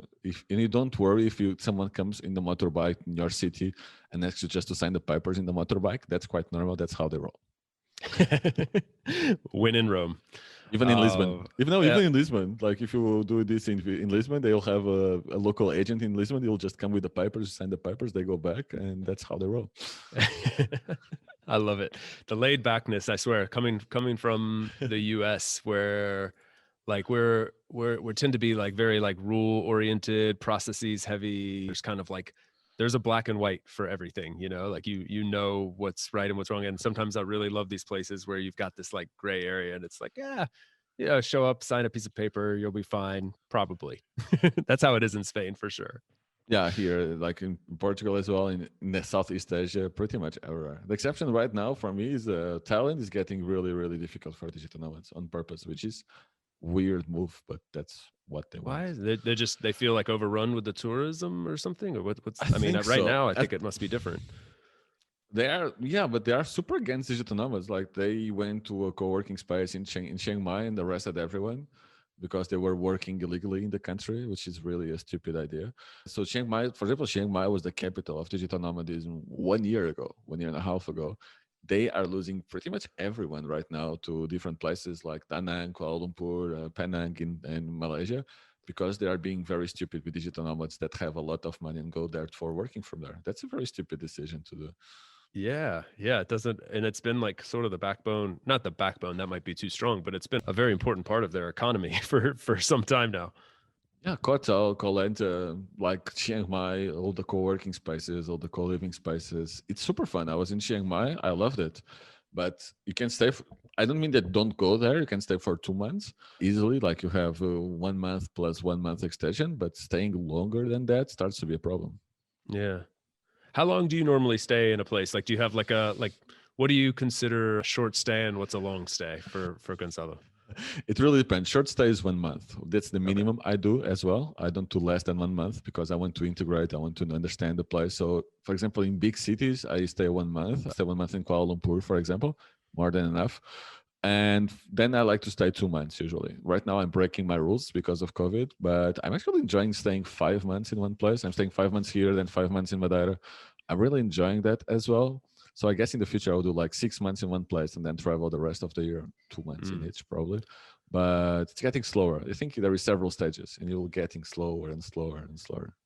And you don't worry if someone comes in the motorbike in your city and asks you just to sign the papers in the motorbike. That's quite normal. That's how they roll. When in Rome, even in Lisbon, even in Lisbon, like if you do this in Lisbon, they'll have a local agent in Lisbon. You'll just come with the papers, sign the papers, they go back, and that's how they roll. I love it. The laid backness, I swear, coming from the US, where like we're tend to be like very like rule oriented, processes heavy. There's kind of like there's a black and white for everything, like you know what's right and what's wrong. And sometimes I really love these places where you've got this like gray area, and it's like, Yeah, show up, sign a piece of paper, you'll be fine, probably. That's how it is in Spain for sure. Yeah, here, like in Portugal as well, in the Southeast Asia, pretty much everywhere. The exception right now for me is Thailand is getting really, really difficult for digital nomads on purpose, which is weird move, but that's what they Why? want. They just they feel like overrun with the tourism or something, or what's I I mean, think right so. now I think it must be different. They are, yeah, but they are super against digital nomads. Like they went to a co-working space in Chiang Mai and arrested everyone because they were working illegally in the country, which is really a stupid idea. So Chiang Mai, for example, Chiang Mai was the capital of digital nomadism 1 year ago, 1 year and a half ago. They are losing pretty much everyone right now to different places like Da Nang, Kuala Lumpur, Penang in Malaysia, because they are being very stupid with digital nomads that have a lot of money and go there for working from there. That's a very stupid decision to do. Yeah, yeah, it doesn't, and it's been like sort of the backbone, not the backbone, that might be too strong, but it's been a very important part of their economy for some time now. Yeah, Kotal, Koh like Chiang Mai, all the co-working spaces, all the co-living spaces. It's super fun. I was in Chiang Mai. I loved it. But you can stay. I don't mean that don't go there. You can stay for 2 months easily. Like you have 1 month plus 1 month extension, but staying longer than that starts to be a problem. Yeah. How long do you normally stay in a place? Like, do you have like what do you consider a short stay and what's a long stay for Gonzalo? It really depends. Short stay is 1 month. That's the Okay. minimum I do as well. I don't do less than 1 month because I want to integrate. I want to understand the place. So, for example, in big cities, I stay 1 month. I stay 1 month in Kuala Lumpur, for example, more than enough. And then I like to stay 2 months usually. Right now, I'm breaking my rules because of COVID, but I'm actually enjoying staying 5 months in one place. I'm staying 5 months here, then 5 months in Madeira. I'm really enjoying that as well. So I guess in the future I'll do like 6 months in one place and then travel the rest of the year, 2 months in Mm. each probably. But it's getting slower. I think there is several stages, and you're getting slower and slower and slower.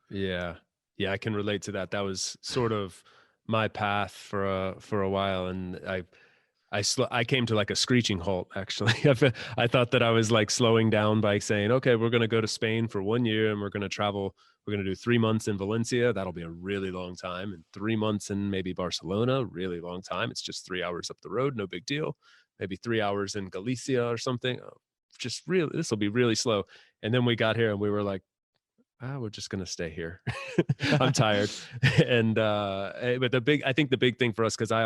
Yeah. Yeah, I can relate to that. That was sort of my path for a while, and I came to like a screeching halt actually. I thought that I was like slowing down by saying, okay, we're going to go to Spain for 1 year and we're going to travel. We're going to do 3 months in Valencia. That'll be a really long time. And 3 months in maybe Barcelona, really long time. It's just 3 hours up the road, no big deal. Maybe 3 hours in Galicia or something. Just really, this will be really slow. And then we got here and we were like, we're just going to stay here. I'm tired. And, but I think the big thing for us, cause I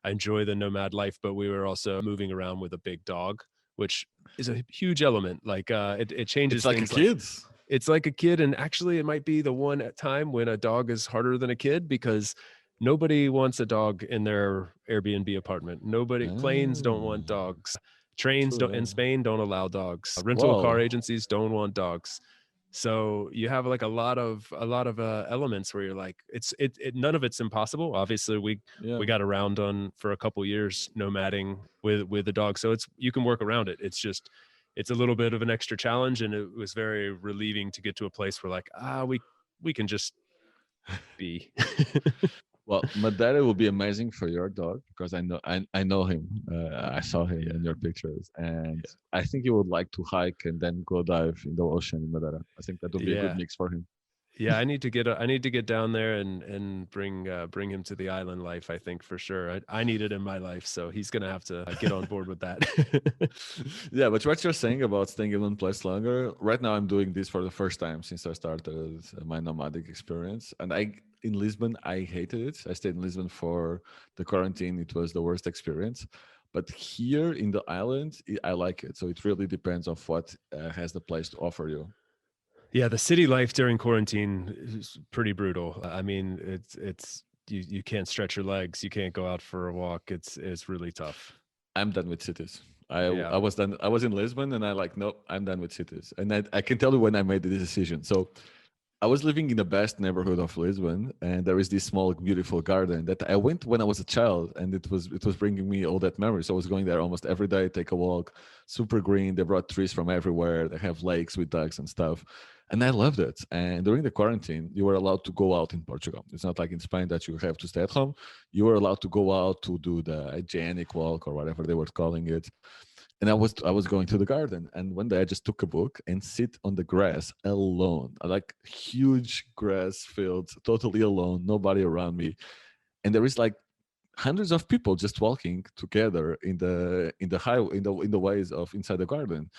enjoy the nomad life, but we were also moving around with a big dog, which is a huge element. Like, it It's changes like a things. Like kid. it's like a kid. And actually it might be the one at time when a dog is harder than a kid because nobody wants a dog in their Airbnb apartment. Planes don't want Ah, dogs. Trains true. don't in Yeah. Spain don't allow dogs. Rental car Wow. agencies don't want dogs. So you have like a lot of elements where you're like, none of it's impossible. Obviously, Yeah. we got around on for a couple years nomading with the dog, so you can work around it. It's just it's a little bit of an extra challenge, and it was very relieving to get to a place where like we can just be. Well, Madeira will be amazing for your dog because I know him. I saw him Yeah, in your pictures, and yeah, I think he would like to hike and then go dive in the ocean in Madeira. I think that would be a good yeah. mix for him. Yeah, I need to get down there and bring him to the island life. I think for sure. I need it in my life, so he's gonna have to get on board with that. Yeah, but what you're saying about staying in one place longer, right now I'm doing this for the first time since I started my nomadic experience. And in Lisbon, I hated it. I stayed in Lisbon for the quarantine. It was the worst experience. But here in the island, I like it. So it really depends on what has the place to offer you. Yeah, the city life during quarantine is pretty brutal. I mean, it's you can't stretch your legs, you can't go out for a walk. It's really tough. I'm done with cities. I Yeah. was done. I was in Lisbon, and I like nope. I'm done with cities, and I can tell you when I made the decision. So I was living in the best neighborhood of Lisbon, and there is this small, beautiful garden that I went when I was a child, and it was bringing me all that memories. So I was going there almost every day, take a walk, super green. They brought trees from everywhere. They have lakes with ducks and stuff, and I loved it. And during the quarantine, you were allowed to go out in Portugal. It's not like in Spain that you have to stay at home. You were allowed to go out to do the hygienic walk or whatever they were calling it, and I was going to the garden, and one day I just took a book and sit on the grass alone. I like huge grass fields, totally alone, nobody around me, and there is like hundreds of people just walking together in the highway in the ways of inside the garden.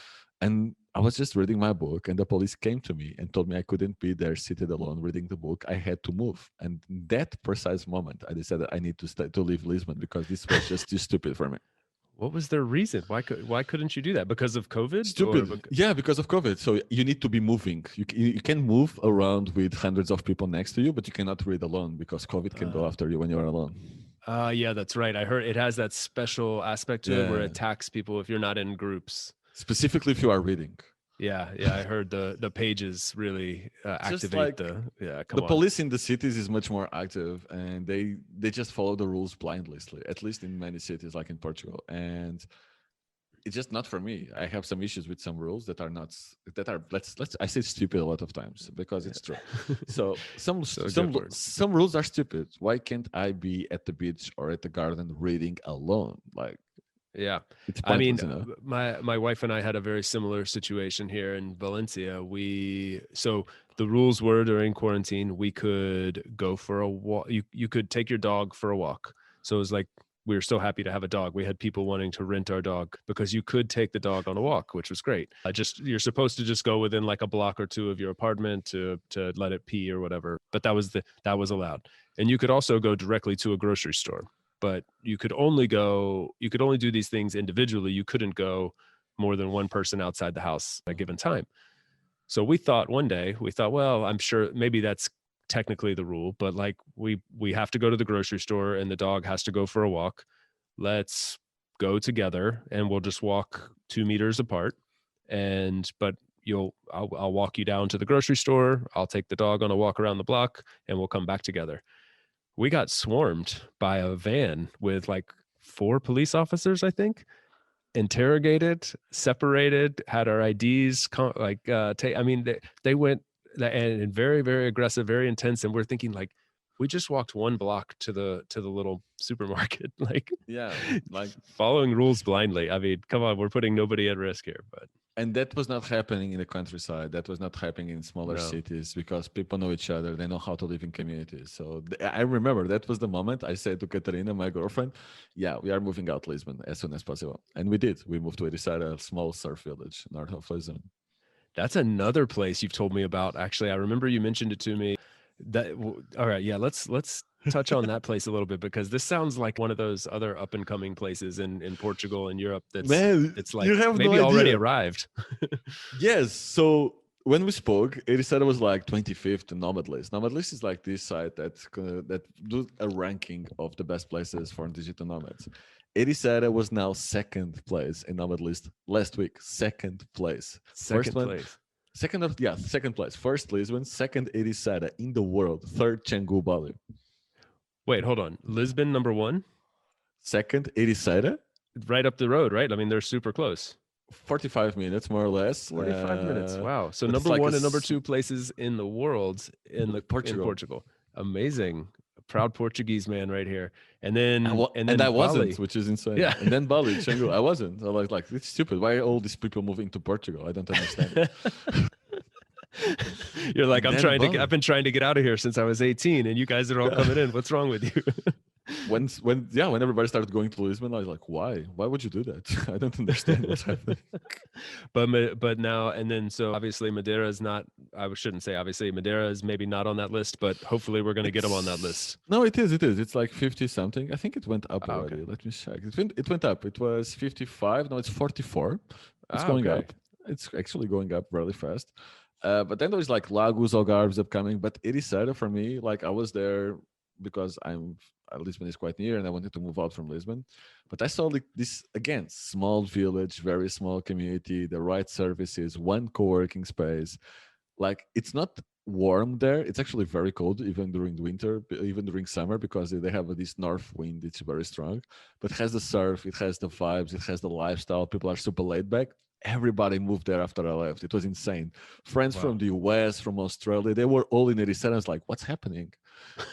And I was just reading my book, and the police came to me and told me I couldn't be there seated alone reading the book. I had to move. And in that precise moment, I decided I need to leave Lisbon because this was just too stupid for me. What was their reason? Why couldn't you do that? Because of COVID? Stupid. Yeah, because of COVID. So you need to be moving. You can move around with hundreds of people next to you, but you cannot read alone because COVID can go after you when you're alone. Yeah, that's right. I heard it has that special aspect to it where it attacks people if you're not in groups. Specifically if you are reading. Yeah, I heard the pages really activate the police in the cities is much more active, and they just follow the rules blindly, at least in many cities like in Portugal. And it's just not for me. I have some issues with some rules that are I say stupid a lot of times because it's true. So some rules are stupid. Why can't I be at the beach or at the garden reading alone? Like, yeah, it's pointless, you know? my wife and I had a very similar situation here in Valencia. So the rules were during quarantine, we could go for a walk. You could take your dog for a walk. So it was like, we were so happy to have a dog. We had people wanting to rent our dog because you could take the dog on a walk, which was great. You're supposed to just go within like a block or two of your apartment to let it pee or whatever. But that was allowed. And you could also go directly to a grocery store. But you could only do these things individually. You couldn't go more than one person outside the house at a given time. So one day, well, I'm sure maybe that's technically the rule, but like we have to go to the grocery store and the dog has to go for a walk. Let's go together and we'll just walk 2 meters apart. But I'll walk you down to the grocery store. I'll take the dog on a walk around the block and we'll come back together. We got swarmed by a van with like 4 police officers, I think, interrogated, separated, had our IDs, they went and very, very aggressive, very intense. And we're thinking like, we just walked 1 block to the little supermarket, like following rules blindly. I mean, come on, we're putting nobody at risk here, And that was not happening in the countryside. That was not happening in smaller cities because people know each other. They know how to live in communities. So I remember that was the moment I said to Catarina, my girlfriend, yeah, we are moving out Lisbon as soon as possible. And we did. We moved to Ericeira, a small surf village north of Lisbon. That's another place you've told me about. Actually, I remember you mentioned it to me. All right, yeah, let's touch on that place a little bit because this sounds like one of those other up and coming places in Portugal and Europe it's like maybe already arrived. Yes. So when we spoke, Ericeira was like 25th in Nomad list. Nomad list is like this site that do a ranking of the best places for digital nomads. Ericeira was now 2nd place in Nomad list last week. 2nd place. Second place. Second place. First Lisbon, 2nd Ericeira in the world, 3rd Canggu, Bali. Wait, hold on. Lisbon number 1, 2nd Ericeira, right up the road, right? I mean, they're super close. 45 minutes, more or less. 45 minutes. Wow. So number 1 and number 2 places in the world in Portugal. Amazing. A proud Portuguese man right here. And then I Bali. wasn't, which is insane. Yeah. And then Bali, Canggu, I wasn't. I was like, it's stupid. Why are all these people moving to Portugal? I don't understand it. You're like, I've been trying to get out of here since I was 18 and you guys are all coming in. What's wrong with you? when everybody started going to Lisbon, I was like, why would you do that? I don't understand what's happening. But now, and then, so obviously Madeira is not, I shouldn't say obviously Madeira is maybe not on that list, but hopefully we're going to get them on that list. No, it is. It's like 50 something. I think it went up already. Okay. Let me check. It went up. It was 55. Now it's 44. It's going up. It's actually going up really fast. But then there's like Lagos, Algarves upcoming. But Ericeira for me, like I was there because Lisbon is quite near and I wanted to move out from Lisbon. But I saw like this, again, small village, very small community, the right services, 1 co-working space. Like it's not warm there. It's actually very cold, even during the winter, even during summer, because they have this north wind. It's very strong, but it has the surf, it has the vibes, it has the lifestyle. People are super laid back. Everybody moved there after I left. It was insane. Friends from the US, from Australia, they were all in Ericeira. I was like, what's happening?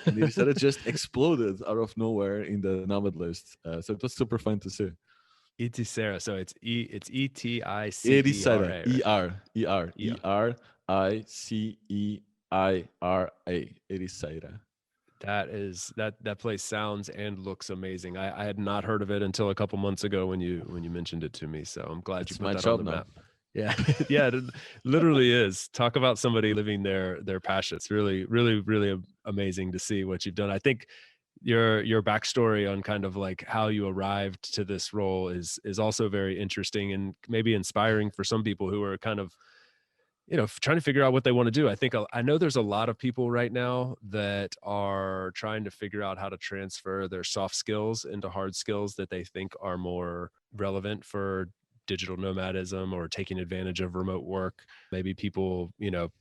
And Ericeira just exploded out of nowhere in the Nomad list. So it was super fun to see. Ericeira. So it's Eticera. Ericeira. Ericeira. That place sounds and looks amazing. I had not heard of it until a couple months ago when you mentioned it to me. So I'm glad you It's put my that on job the now. map. Yeah. Yeah, it literally is. Talk about somebody living their passion. It's really, really, really amazing to see what you've done. I think your backstory on kind of like how you arrived to this role is also very interesting and maybe inspiring for some people who are kind of trying to figure out what they want to do. I know there's a lot of people right now that are trying to figure out how to transfer their soft skills into hard skills that they think are more relevant for digital nomadism or taking advantage of remote work. Maybe people,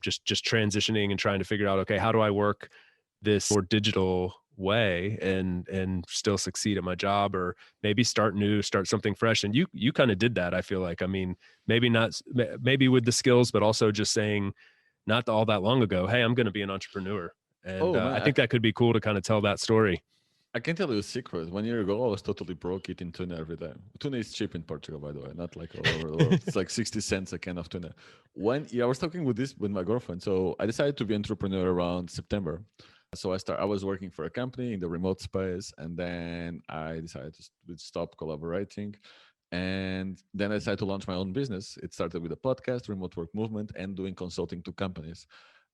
just transitioning and trying to figure out, okay, how do I work this more digital way and still succeed at my job, or maybe start something fresh. And you kind of did that. I feel like, I mean, maybe not, maybe with the skills, but also just saying not all that long ago, hey, I'm going to be an entrepreneur. And Oh man, I think that could be cool to kind of tell that story. I can tell you a secret. 1 year ago, I was totally broke eating tuna every day. Tuna is cheap in Portugal, by the way, not like all over the world. It's like 60 cents a can of tuna. 1 year, I was talking with my girlfriend. So I decided to be entrepreneur around September. So I was working for a company in the remote space, and then I decided to stop collaborating. And then I decided to launch my own business. It started with a podcast, remote work movement, and doing consulting to companies.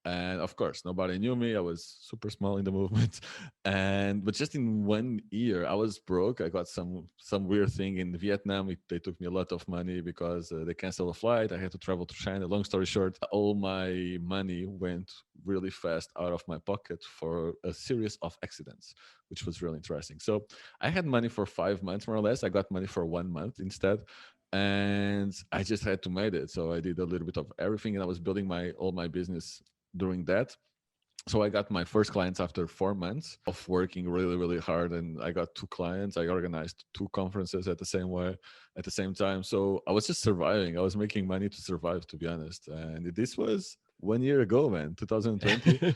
And of course, nobody knew me. I was super small in the movement, but just in 1 year, I was broke. I got some weird thing in Vietnam. They took me a lot of money because they canceled a flight. I had to travel to China. Long story short, all my money went really fast out of my pocket for a series of accidents, which was really interesting. So I had money for 5 months more or less. I got money for 1 month instead, and I just had to make it. So I did a little bit of everything, and I was building all my business during that. So I got my first clients after 4 months of working really, really hard, and I got two clients. I organized two conferences at the same time. So I was just surviving. I was making money to survive, to be honest. And this was 1 year ago, man, 2020.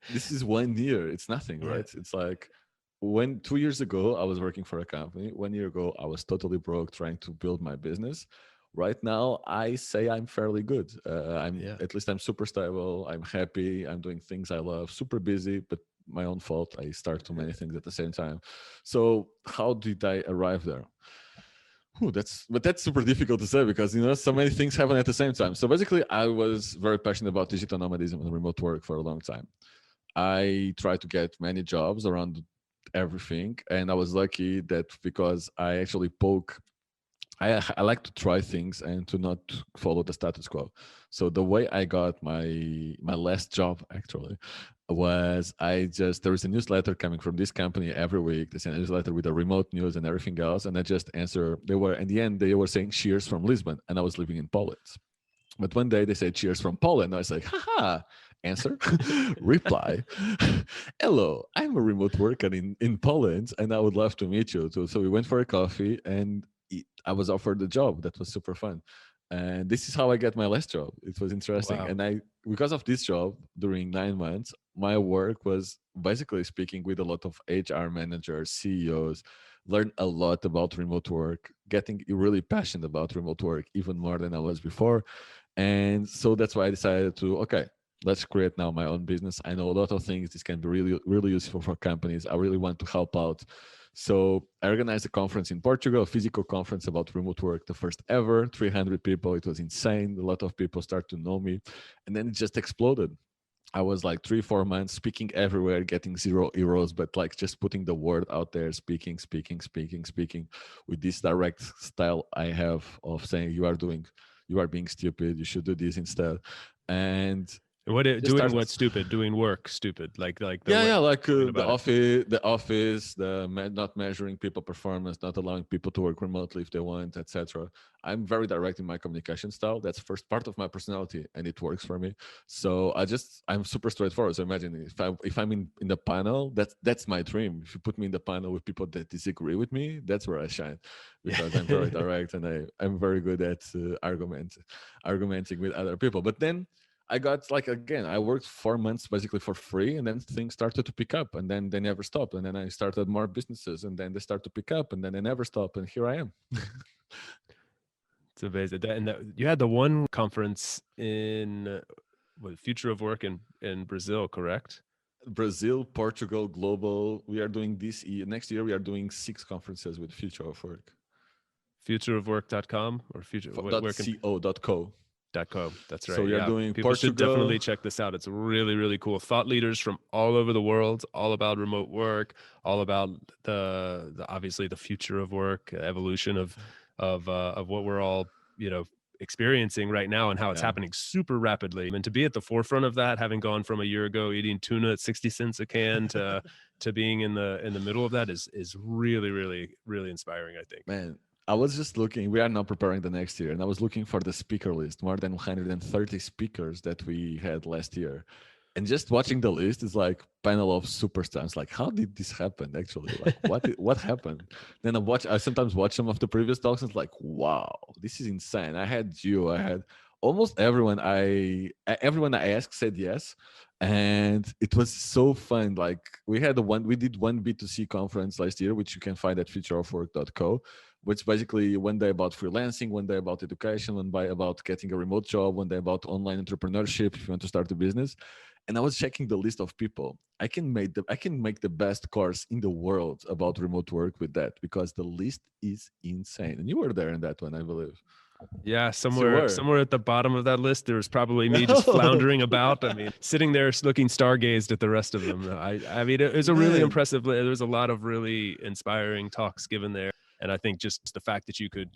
This is 1 year. It's nothing, Yeah. right? It's like when 2 years ago I was working for a company. 1 year ago I was totally broke trying to build my business. Right now I say I'm fairly good. Yeah. I'm super stable. I'm happy. I'm doing things I love. Super busy, but my own fault. I start too many things at the same time. So how did I arrive there? That's super difficult to say because so many things happen at the same time. So basically, I was very passionate about digital nomadism and remote work for a long time. I tried to get many jobs around everything, and I was lucky that because I actually I like to try things and to not follow the status quo. So the way I got my last job actually was there was a newsletter coming from this company every week. There's a newsletter with the remote news and everything else, and I just answer. They were in the end they were saying cheers from Lisbon, and I was living in Poland. But one day they said cheers from Poland. I was like, haha, answer, reply. Hello, I'm a remote worker in Poland and I would love to meet you. So we went for a coffee and I was offered the job. That was super fun. And this is how I got my last job. It was interesting. Wow. And because of this job, during 9 months, my work was basically speaking with a lot of HR managers, CEOs, learned a lot about remote work, getting really passionate about remote work, even more than I was before. And so that's why I decided to, okay, let's create now my own business. I know a lot of things. This can be really, really useful for companies. I really want to help out. So I organized a conference in Portugal, a physical conference about remote work, the first ever, 300 people. It was insane. A lot of people started to know me. And then it just exploded. I was like 3, 4 months speaking everywhere, getting 0 euros, but like just putting the word out there, speaking with this direct style I have of saying you are being stupid. You should do this instead. And just Doing start. what stupid? Doing work stupid? Like the Yeah, way yeah, like talking the about it. office, not measuring people performance, not allowing people to work remotely if they want, etc. I'm very direct in my communication style. That's first part of my personality, and it works for me. So I'm super straightforward. So imagine if I'm in the panel, that's my dream. If you put me in the panel with people that disagree with me, that's where I shine, because I'm very Yeah. direct and I'm very good at argumenting with other people. But then I got like again, I worked 4 months basically for free, and then things started to pick up, and then they never stopped. And then I started more businesses, and then they start to pick up, and then they never stop. And here I am. It's amazing. You had the one conference in Future of Work in Brazil, correct? Brazil, Portugal, global. We are doing this year. Next year, we are doing 6 conferences with Future of Work. Futureofwork.com or future where can .co.co. .co. That's So right. we are Yeah. doing People should Portugal. definitely check this out. It's really, really cool. Thought leaders from all over the world, all about remote work, all about the obviously the future of work, evolution of what we're all, experiencing right now and how it's Yeah. happening super rapidly. And to be at the forefront of that, having gone from a year ago eating tuna at 60 cents a can to being in the middle of that is really, really, really inspiring, I think. Man, I was just looking. We are now preparing the next year, and I was looking for the speaker list. More than 130 speakers that we had last year, and just watching the list is like panel of superstars. Like, how did this happen? Actually, like, what happened? Then I sometimes watch some of the previous talks, and it's like, wow, this is insane. I had you. I had almost everyone I asked said yes, and it was so fun. Like, we did one B2C conference last year, which you can find at futureofwork.co, which basically one day about freelancing, one day about education, one day about getting a remote job, one day about online entrepreneurship if you want to start a business. And I was checking the list of people. I can make the best course in the world about remote work with that, because the list is insane. And you were there in that one, I believe. Yeah, Yes, you were. somewhere at the bottom of that list, there was probably me just floundering about. I mean, sitting there looking stargazed at the rest of them. I mean, it was a really Man, impressive. There was a lot of really inspiring talks given there, and I think just the fact that you could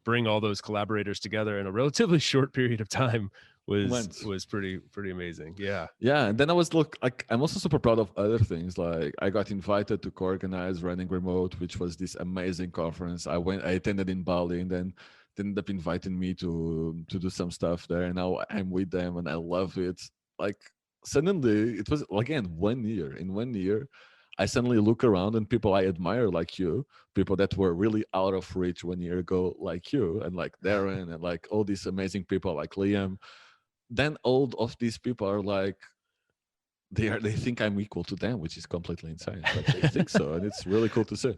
bring all those collaborators together in a relatively short period of time months. was pretty amazing. Yeah. Yeah, and then I'm also super proud of other things. Like, I got invited to co-organize Running Remote, which was this amazing conference. I attended in Bali, and then they ended up inviting me to do some stuff there. And now I'm with them, and I love it. Like, suddenly it was again 1 year. In 1 year, I suddenly look around, and people I admire like you, people that were really out of reach 1 year ago, like you, and like Darren, and like all these amazing people like Liam. Then all of these people are like, they think I'm equal to them, which is completely insane, but they think so, and it's really cool to see.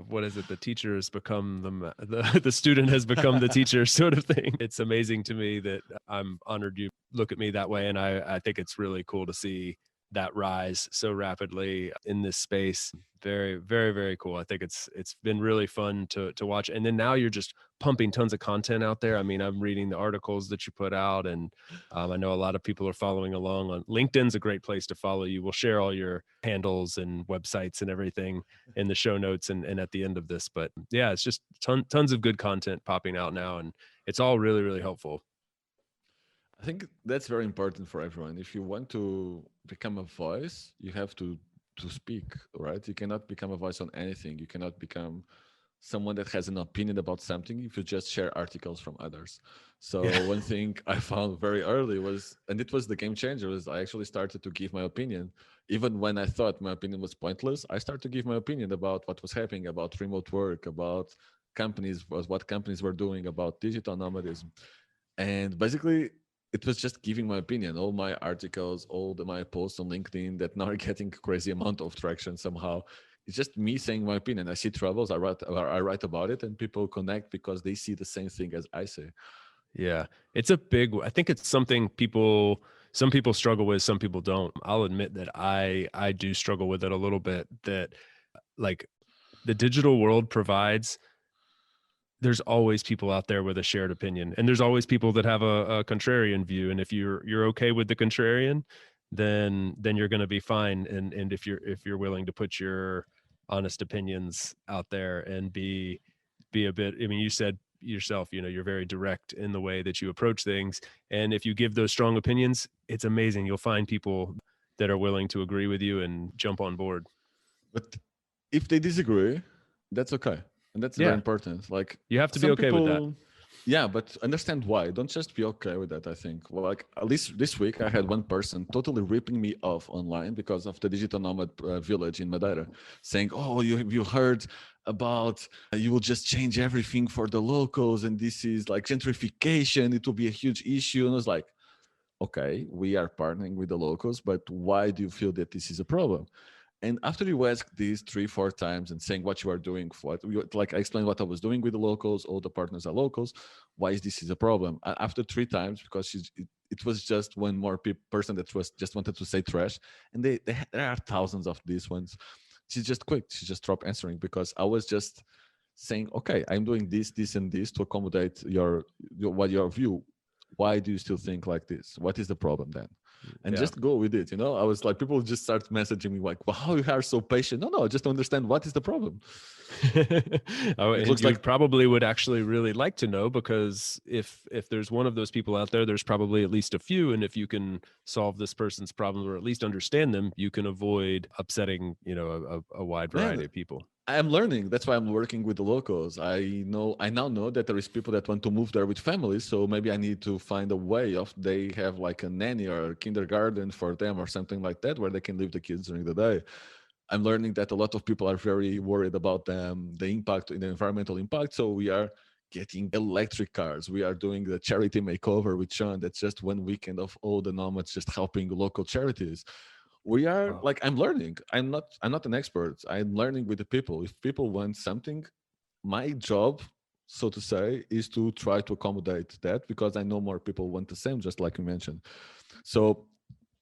What is it? The teacher has become the student has become the teacher, sort of thing. It's amazing to me that I'm honored you look at me that way, and I think it's really cool to see that rise so rapidly in this space. Very, very, very cool. I think it's been really fun to watch. And then now you're just pumping tons of content out there. I mean, I'm reading the articles that you put out, and I know a lot of people are following along on LinkedIn's a great place to follow you. We'll share all your handles and websites and everything in the show notes and at the end of this. But yeah, it's just tons of good content popping out now, and it's all really, really helpful. I think that's very important for everyone. If you want to become a voice, you have to speak, right? You cannot become a voice on anything. You cannot become someone that has an opinion about something if you just share articles from others. So Yeah. one thing I found very early was, and it was the game changer, was I actually started to give my opinion. Even when I thought my opinion was pointless, I started to give my opinion about what was happening, about remote work, about companies, was what companies were doing, about digital nomadism. And basically, it was just giving my opinion. All my articles, my posts on LinkedIn that now are getting crazy amount of traction somehow. It's just me saying my opinion. I see troubles, I write about it, and people connect because they see the same thing as I see. Yeah. I think it's something some people struggle with, some people don't. I'll admit that I do struggle with it a little bit, that like the digital world provides, there's always people out there with a shared opinion, and there's always people that have a contrarian view. And if you're okay with the contrarian, then you're going to be fine. And if you're willing to put your honest opinions out there and be a bit, I mean, you said yourself, you're very direct in the way that you approach things. And if you give those strong opinions, it's amazing. You'll find people that are willing to agree with you and jump on board. But if they disagree, that's okay. And that's very Yeah. important. Like, You have to be some okay with that. people, yeah, but understand why. Don't just be okay with that, I think. Well, like, at least this week, I had one person totally ripping me off online because of the digital nomad village in Madeira, saying, oh, you heard about you will just change everything for the locals, and this is like gentrification. It will be a huge issue. And I was like, okay, we are partnering with the locals, but why do you feel that this is a problem? And after you ask these 3-4 times and saying what you are doing, like I explained what I was doing with the locals, all the partners are locals. Why is this is a problem? After 3 times, because it was just one more person that was just wanted to say trash, and there are thousands of these ones. She just quit. She just stopped answering because I was just saying, okay, I'm doing this and this to accommodate your view. Why do you still think like this? What is the problem then? And Yeah. just go with it. I was like, people just start messaging me like, wow, you are so patient. No, just to understand what is the problem. Oh, It and looks you like, probably would actually really like to know, because if there's one of those people out there, there's probably at least a few, and if you can solve this person's problem or at least understand them, you can avoid upsetting, a wide variety man, of people. I'm learning. That's why I'm working with the locals. I now know that there is people that want to move there with families. So maybe I need to find a way of they have like a nanny or a kindergarten for them or something like that, where they can leave the kids during the day. I'm learning that a lot of people are very worried about the impact, the environmental impact. So we are getting electric cars. We are doing the charity makeover with Sean. That's just one weekend of all the nomads just helping local charities. We are Wow. like, I'm learning. I'm not an expert. I'm learning with the people. If people want something, my job, so to say, is to try to accommodate that, because I know more people want the same, just like you mentioned. So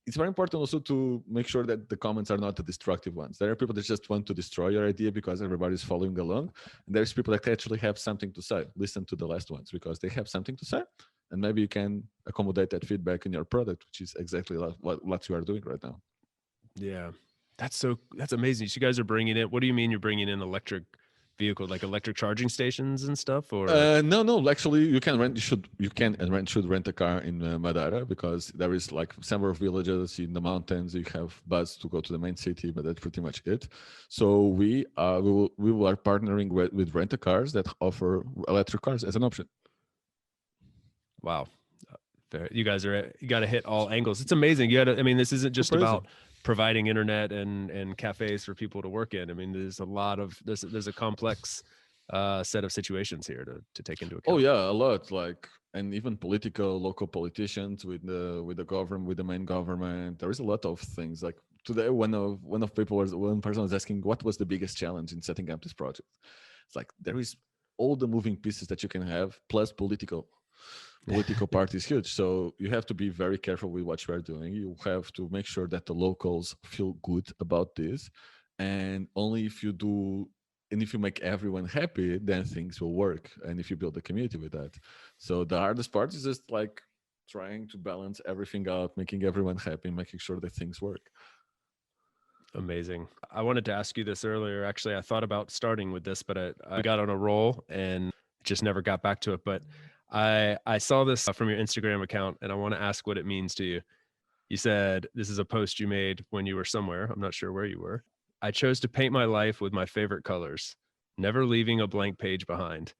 it's very important also to make sure that the comments are not the destructive ones. There are people that just want to destroy your idea because everybody's following along, and there's people that actually have something to say. Listen to the last ones because they have something to say, and maybe you can accommodate that feedback in your product, which is exactly like what you are doing right now. Yeah. That's amazing. So you guys are bringing in, what do you mean you're bringing in electric vehicles, like electric charging stations and stuff, or? No. Actually, you can rent. Should rent a car in Madeira, because there is like several villages in the mountains. You have bus to go to the main city, but that's pretty much it. So we are partnering with rent a cars that offer electric cars as an option. Wow. You guys you got to hit all angles. It's amazing. I mean, this isn't just Super easy. about providing internet and cafes for people to work in. I mean, there's a complex set of situations here to take into Oh account. yeah, a lot. Like, and even local politicians with the government, with the main government. There is a lot of things. Like today, one person was asking what was the biggest challenge in setting up this project. It's like there is all the moving pieces that you can have, plus political party is huge. So you have to be very careful with what you are doing. You have to make sure that the locals feel good about this. And only if you do, and if you make everyone happy, then things will work. And if you build a community with that. So the hardest part is just like trying to balance everything out, making everyone happy, making sure that things work. Amazing. I wanted to ask you this earlier. Actually, I thought about starting with this, but I got on a roll and just never got back to it. But I saw this from your Instagram account, and I want to ask what it means to you. You said this is a post you made when you were somewhere. I'm not sure where you were. I chose to paint my life with my favorite colors, never leaving a blank page behind.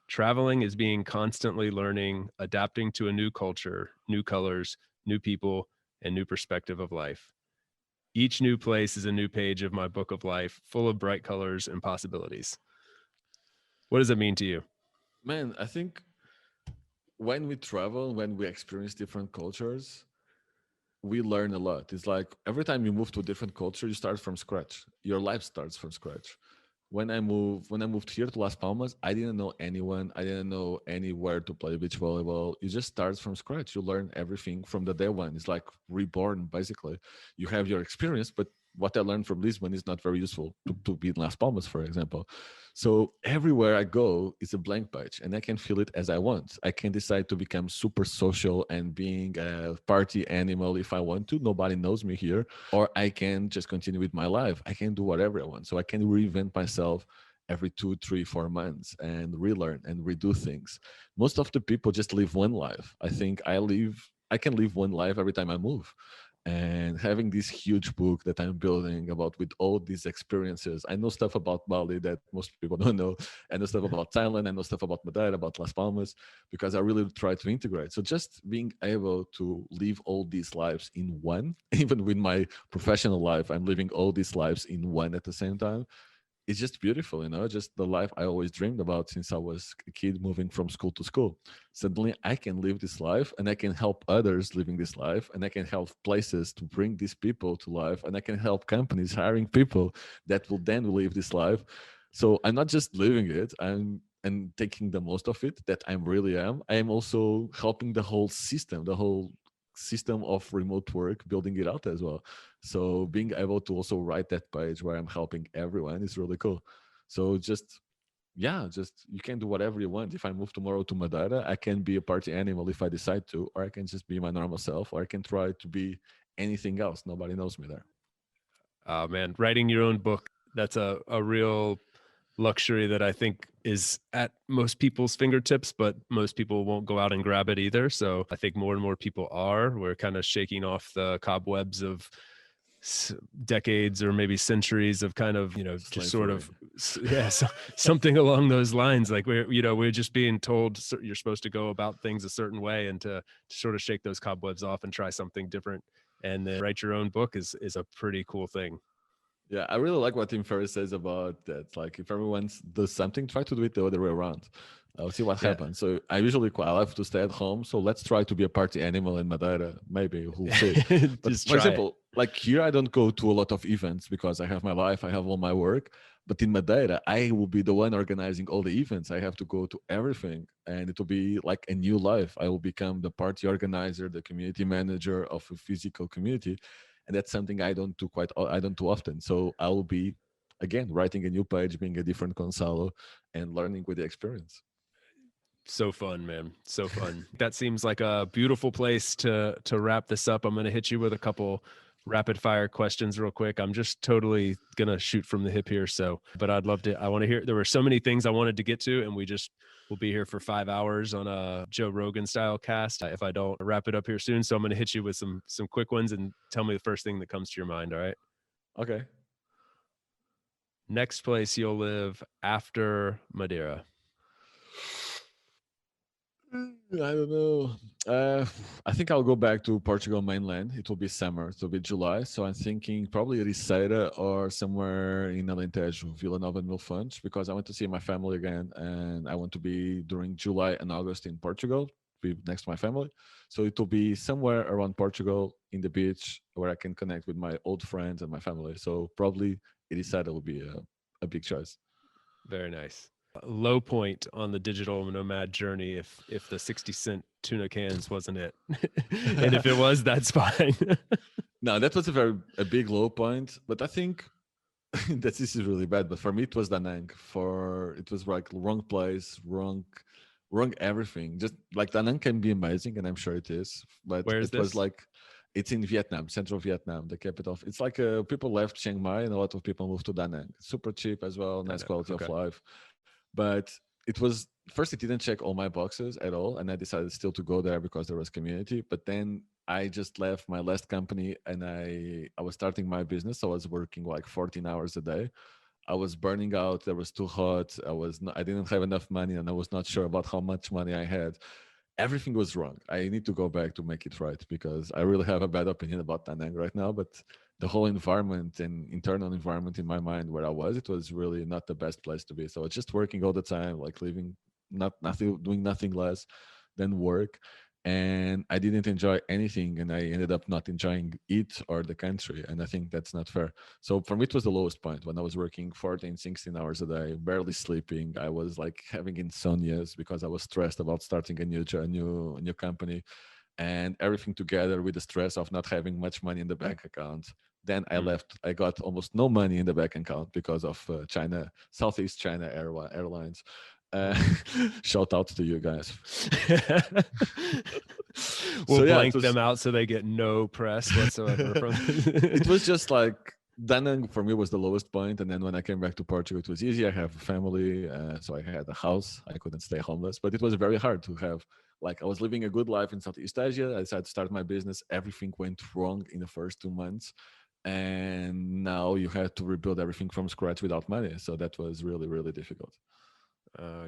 Traveling is being constantly learning, adapting to a new culture, new colors, new people, and new perspective of life. Each new place is a new page of my book of life, full of bright colors and possibilities. What does it mean to you? Man, I think when we travel, when we experience different cultures, we learn a lot. It's like every time you move to a different culture, you start from scratch. Your life starts from scratch. When I moved here to Las Palmas, I didn't know anyone. I didn't know anywhere to play beach volleyball. You just start from scratch. You learn everything from the day one. It's like reborn, basically. You have your experience, but what I learned from Lisbon is not very useful to be in Las Palmas, for example. So everywhere I go is a blank page, and I can feel it as I want. I can decide to become super social and being a party animal if I want to. Nobody knows me here, or I can just continue with my life. I can do whatever I want. So I can reinvent myself every 2, 3, 4 months and relearn and redo things. Most of the people just live one life. I think I can live one life every time I move. And having this huge book that I'm building about with all these experiences, I know stuff about Bali that most people don't know. I know stuff about Thailand. I know stuff about Madeira, about Las Palmas, because I really try to integrate. So just being able to live all these lives in one, even with my professional life, I'm living all these lives in one at the same time. It's just beautiful, just the life I always dreamed about since I was a kid moving from school to school. Suddenly I can live this life and I can help others living this life, and I can help places to bring these people to life, and I can help companies hiring people that will then live this life. So I'm not just living it, I'm and taking the most of it that I really am. I am also helping the whole system, the whole system of remote work, building it out as well. So being able to also write that page where I'm helping everyone is really cool. So just you can do whatever you want. If I move tomorrow to Madeira, I can be a party animal if I decide to, or I can just be my normal self, or I can try to be anything else. Nobody knows me there. Oh man, writing your own book, that's a real luxury that I think is at most people's fingertips, but most people won't go out and grab it either. So I think more and more people are. We're kind of shaking off the cobwebs of decades or maybe centuries of kind of, just sort of, something along those lines. Like we're just being told you're supposed to go about things a certain way, and to sort of shake those cobwebs off and try something different and then write your own book is a pretty cool thing. Yeah, I really like what Tim Ferriss says about that. Like, if everyone does something, try to do it the other way around. I'll see what happens. So I love to stay at home. So let's try to be a party animal in Madeira. Maybe we'll see. But for example, like here, I don't go to a lot of events because I have my life, I have all my work. But in Madeira, I will be the one organizing all the events. I have to go to everything, and it will be like a new life. I will become the party organizer, the community manager of a physical community, and that's something I don't do often. So I will be again writing a new page, being a different Gonçalo, and learning with the experience. So fun, man. So fun. That seems like a beautiful place to wrap this up. I'm going to hit you with a couple rapid fire questions real quick. I'm just totally going to shoot from the hip here. But I want to hear, there were so many things I wanted to get to, and we'll be here for 5 hours on a Joe Rogan style cast if I don't wrap it up here soon. So I'm going to hit you with some quick ones and tell me the first thing that comes to your mind. All right. Okay. Next place you'll live after Madeira. I don't know. I think I'll go back to Portugal mainland. It will be summer. It will be July. So I'm thinking probably Ericeira or somewhere in Alentejo, Vila Nova de Mil Fontes, because I want to see my family again. And I want to be during July and August in Portugal, be next to my family. So it will be somewhere around Portugal in the beach where I can connect with my old friends and my family. So probably Ericeira will be a big choice. Very nice. Low point on the digital nomad journey if the 60-cent tuna cans wasn't it. And if it was, that's fine. No, that was a big low point, but I think that this is really bad. But for me, it was Da Nang. It was like wrong place, wrong everything. Just like Da Nang can be amazing, and I'm sure it is. But was like, it's in Vietnam, central Vietnam, the capital. It's like people left Chiang Mai, and a lot of people moved to Da Nang. Super cheap as well, nice quality of life. But it was first, it didn't check all my boxes at all, and I decided still to go there because there was community. But then I just left my last company, and I was starting my business. So I was working like 14 hours a day. I was burning out. It was too hot. I didn't have enough money, and I was not sure about how much money I had. Everything was wrong. I need to go back to make it right, because I really have a bad opinion about Da Nang right now. But the whole environment and internal environment in my mind where I was, it was really not the best place to be. So it's just working all the time, like living, doing nothing less than work. And I didn't enjoy anything, and I ended up not enjoying it or the country. And I think that's not fair. So for me, it was the lowest point when I was working 14, 16 hours a day, barely sleeping. I was like having insomnias because I was stressed about starting a new company, and everything together with the stress of not having much money in the bank account. Then I left. I got almost no money in the bank account because of Southeast China Airlines. Shout out to you guys. We'll blank them out so they get no press whatsoever from it was just like Da Nang for me was the lowest point, and then when I came back to Portugal, it was easy. I have a family, so I had a house. I couldn't stay homeless, but it was very hard to have. Like, I was living a good life in Southeast Asia. I decided to start my business. Everything went wrong in the first 2 months, and now you had to rebuild everything from scratch without money. So that was really, really difficult.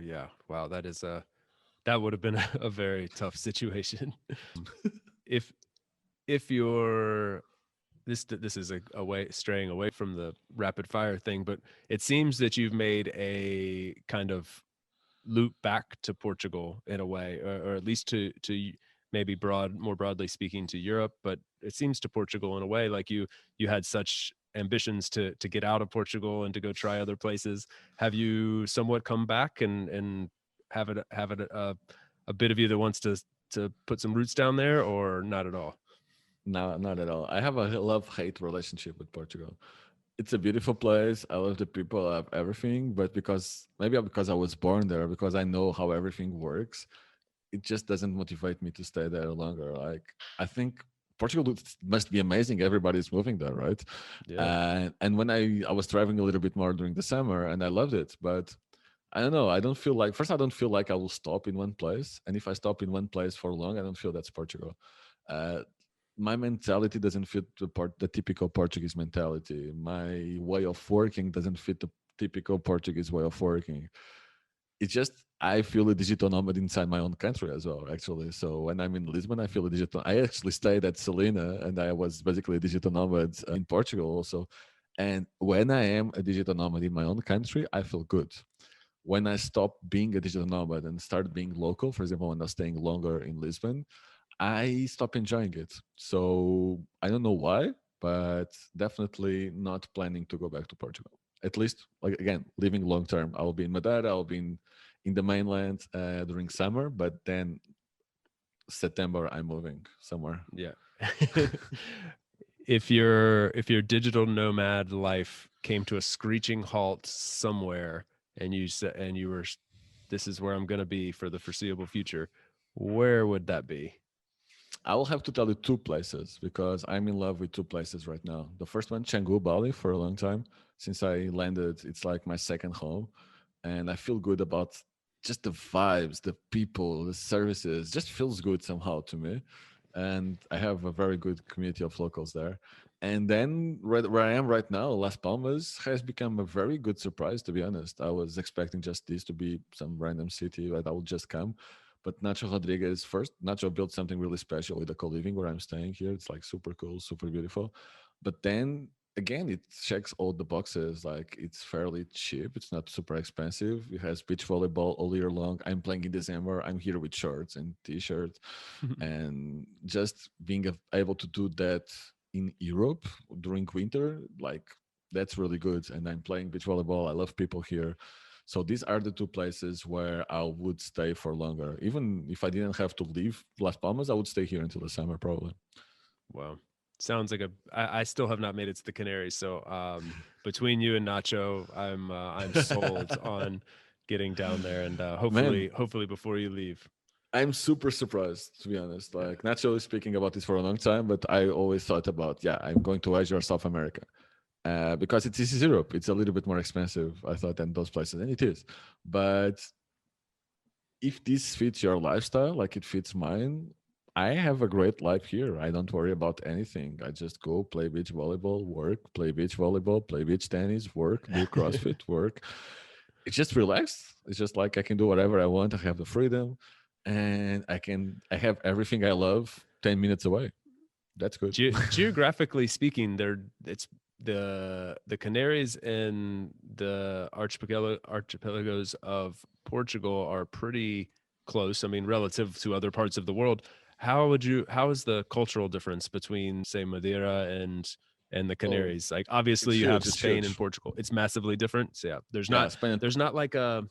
Yeah. Wow. That would have been a very tough situation. if you're this is a way straying away from the rapid fire thing, but it seems that you've made a kind of loop back to Portugal in a way, or at least to maybe more broadly speaking to Europe, but it seems to Portugal in a way like you had such ambitions to get out of Portugal and to go try other places. Have you somewhat come back and have it a bit of you that wants to put some roots down there, or not at all? No, not at all. I have a love-hate relationship with Portugal. It's a beautiful place. I love the people, I love everything. But because I was born there, because I know how everything works, it just doesn't motivate me to stay there longer. Like I think Portugal must be amazing. Everybody's moving there, right? Yeah. And when I was traveling a little bit more during the summer, and I loved it, but I don't know. I don't feel like first. I don't feel like I will stop in one place, and if I stop in one place for long, I don't feel that's Portugal. Uh, my mentality doesn't fit the typical Portuguese mentality. My way of working doesn't fit the typical Portuguese way of working. It's just I feel a digital nomad inside my own country as well, actually. So when I'm in Lisbon, I feel a digital. I actually stayed at Selena, and I was basically a digital nomad in Portugal also. And when I am a digital nomad in my own country, I feel good. When I stopped being a digital nomad and started being local, for example, when I was staying longer in Lisbon, I stopped enjoying it. So I don't know why, but definitely not planning to go back to Portugal. At least, like again, living long term. I'll be in Madeira. I'll be in the mainland during summer, but then September I'm moving somewhere. Yeah. If your digital nomad life came to a screeching halt somewhere and you said and you were this is where I'm going to be for the foreseeable future, where would that be? I will have to tell you two places because I'm in love with two places right now. The first one, Canggu, Bali, for a long time. Since I landed, it's like my second home. And I feel good about just the vibes, the people, the services. Just feels good somehow to me. And I have a very good community of locals there. And then right where I am right now, Las Palmas has become a very good surprise, to be honest. I was expecting just this to be some random city that I would just come, but Nacho Rodriguez first. Nacho built something really special with the co-living where I'm staying here. It's like super cool, super beautiful. But then again, it checks all the boxes. Like it's fairly cheap. It's not super expensive. It has beach volleyball all year long. I'm playing in December. I'm here with shorts and t-shirts, and just being able to do that in Europe during winter, like that's really good. And I'm playing beach volleyball. I love people here. So these are the two places where I would stay for longer. Even if I didn't have to leave Las Palmas, I would stay here until the summer probably. Wow. Sounds like I still have not made it to the Canaries. So between you and Nacho, I'm sold on getting down there and Man, hopefully before you leave. I'm super surprised to be honest. Like naturally speaking about this for a long time, but I always thought about I'm going to Asia or South America. Because it's East Europe, it's a little bit more expensive, I thought, than those places, and it is. But if this fits your lifestyle, like it fits mine, I have a great life here. I don't worry about anything. I just go play beach volleyball, work, play beach volleyball, play beach tennis, work, do CrossFit, work. It's just relaxed. It's just like I can do whatever I want. I have the freedom, and I have everything I love 10 minutes away. That's good. Geographically speaking, it's the Canaries and the archipelagos of Portugal are pretty close. I mean, relative to other parts of the world. How is the cultural difference between, say, Madeira and the Oh, Canaries? Like, obviously, it's you have huge. It's Spain and huge. Portugal. It's massively different. So yeah, Yeah, Spain. there's not like a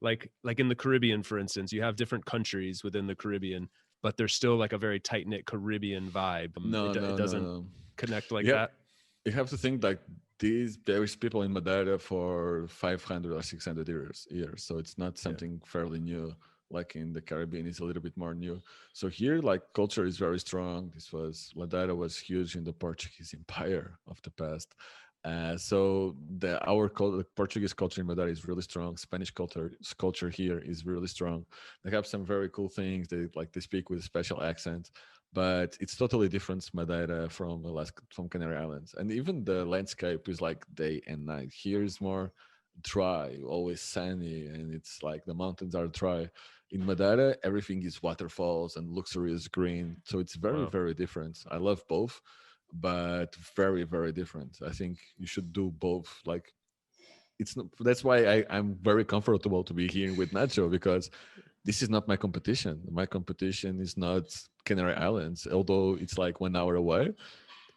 like in the Caribbean, for instance, you have different countries within the Caribbean, but there's still like a very tight knit Caribbean vibe. No, It no, no, doesn't no. connect like Yep. that. You have to think like there is people in Madeira for 500 or 600 years. So it's not Yeah. something fairly new. Like in the Caribbean, it's a little bit more new. So here, like culture is very strong. Madeira was huge in the Portuguese Empire of the past. So the Portuguese culture in Madeira is really strong. Spanish culture here is really strong. They have some very cool things. They speak with a special accent, but it's totally different Madeira from Canary Islands, and even the landscape is like day and night. Here is more dry, always sunny, and it's like the mountains are dry. In Madeira, everything is waterfalls and luxurious green, so it's very Wow. very different. I love both, but very very different. I think you should do both. Like it's not, that's why I'm very comfortable to be here with Nacho because this is not my competition. My competition is not Canary Islands, although it's like 1 hour away.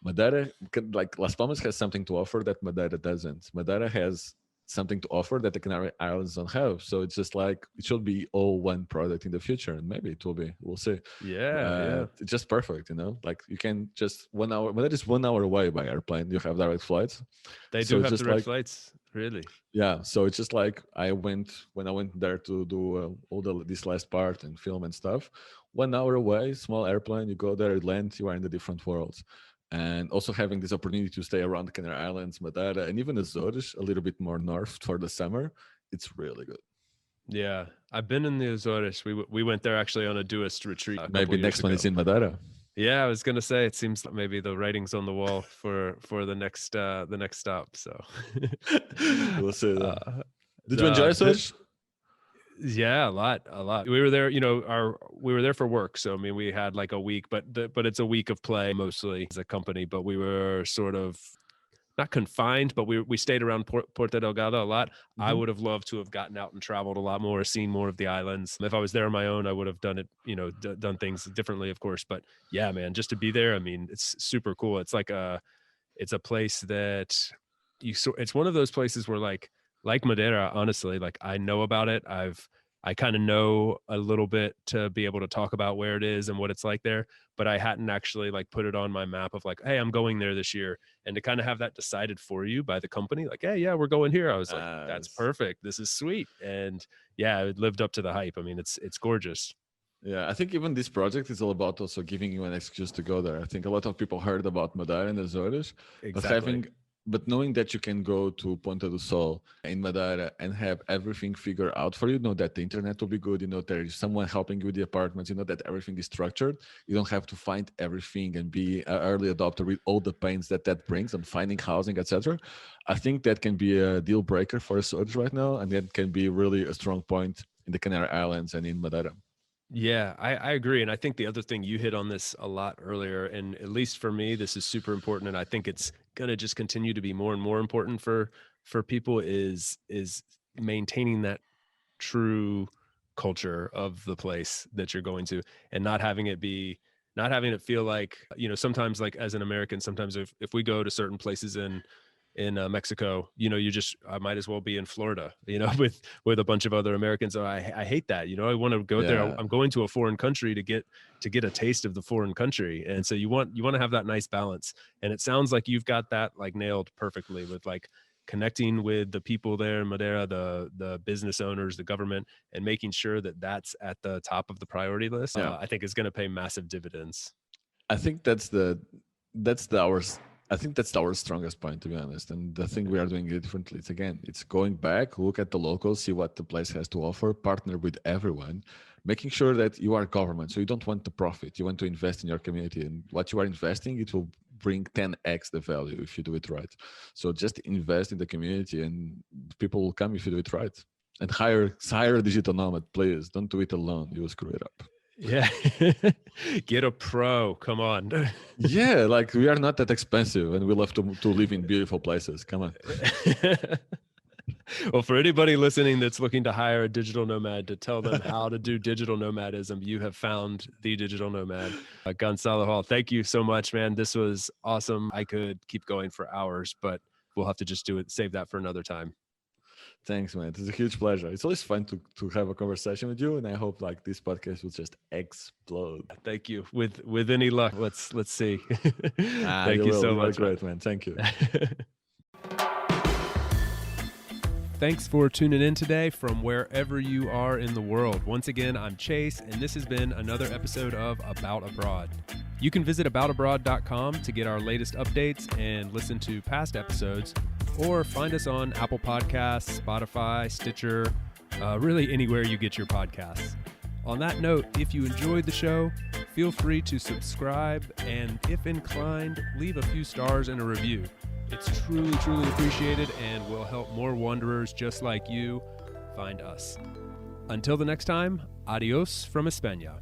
Madeira, like Las Palmas, has something to offer that Madeira doesn't. Madeira has something to offer that the Canary Islands don't have. So it's just like it should be all one product in the future, and maybe it will be. We'll see. Yeah. It's just perfect, like you can just 1 hour, but that is 1 hour away by airplane. You have direct flights. They So do it's have just direct like, flights, really. yeah. So it's just like when I went there to do this last part and film and stuff. 1 hour away, small airplane. You go there, land. You are in the different worlds. And also having this opportunity to stay around the Canary Islands, Madeira, and even Azores, a little bit more north for the summer, it's really good. Yeah, I've been in the Azores. We went there actually on a Duist retreat. Maybe next one is in Madeira. Yeah, I was gonna say it seems like maybe the writing's on the wall for the next stop. So we'll see. Did you enjoy Azores? Yeah, a lot. We were there, we were there for work. So I mean, we had like a week, but it's a week of play mostly as a company. But we were sort of not confined, but we stayed around Porto Delgado a lot. Mm-hmm. I would have loved to have gotten out and traveled a lot more, seen more of the islands. If I was there on my own, I would have done it, done things differently, of course. But yeah, man, just to be there, I mean, it's super cool. It's like it's a place that it's one of those places where like Madeira, honestly, like I know about it. I kind of know a little bit to be able to talk about where it is and what it's like there, but I hadn't actually like put it on my map of like, hey, I'm going there this year. And to kind of have that decided for you by the company, like, hey, yeah, we're going here. I was like, that's perfect. This is sweet. And yeah, it lived up to the hype. I mean, it's gorgeous. Yeah, I think even this project is all about also giving you an excuse to go there. I think a lot of people heard about Madeira and Azores, but knowing that you can go to Ponta do Sol in Madeira and have everything figured out for you, know that the internet will be good, there is someone helping you with the apartments, that everything is structured. You don't have to find everything and be an early adopter with all the pains that brings and finding housing, etc. I think that can be a deal breaker for Azores right now, and that can be really a strong point in the Canary Islands and in Madeira. Yeah, I agree. And I think the other thing, you hit on this a lot earlier, and at least for me, this is super important. And I think it's going to just continue to be more and more important for people is maintaining that true culture of the place that you're going to, and not having it feel like, sometimes like as an American, sometimes if we go to certain places in Mexico, I might as well be in Florida, with a bunch of other Americans. So I hate that, I want to go there. I'm going to a foreign country to get a taste of the foreign country. And so you want to have that nice balance. And it sounds like you've got that like nailed perfectly with like connecting with the people there in Madeira, the business owners, the government, and making sure that that's at the top of the priority list. I think is going to pay massive dividends. I think that's our strongest point, to be honest. And the thing we are doing differently, it's going back, look at the locals, see what the place has to offer, partner with everyone, making sure that you are government. So you don't want to profit, you want to invest in your community, and what you are investing, it will bring 10x the value if you do it right. So just invest in the community and people will come if you do it right. And hire a digital nomad, please. Don't do it alone, you will screw it up. Yeah. Get a pro. Come on. Yeah, like we are not that expensive and we love to live in beautiful places. Come on. Well, for anybody listening that's looking to hire a digital nomad to tell them how to do digital nomadism, you have found the digital nomad. Gonçalo Hall, thank you so much, man. This was awesome. I could keep going for hours, but we'll have to save that for another time. Thanks, man. It's a huge pleasure. It's always fun to have a conversation with you, and I hope like this podcast will just explode. Thank you. With any luck, let's see. Thank you so much. Great, man. Thank you. Thanks for tuning in today from wherever you are in the world. Once again, I'm Chase, and this has been another episode of About Abroad. You can visit aboutabroad.com to get our latest updates and listen to past episodes, or find us on Apple Podcasts, Spotify, Stitcher, really anywhere you get your podcasts. On that note, if you enjoyed the show, feel free to subscribe, and if inclined, leave a few stars and a review. It's truly, truly appreciated and will help more wanderers just like you find us. Until the next time, adios from España.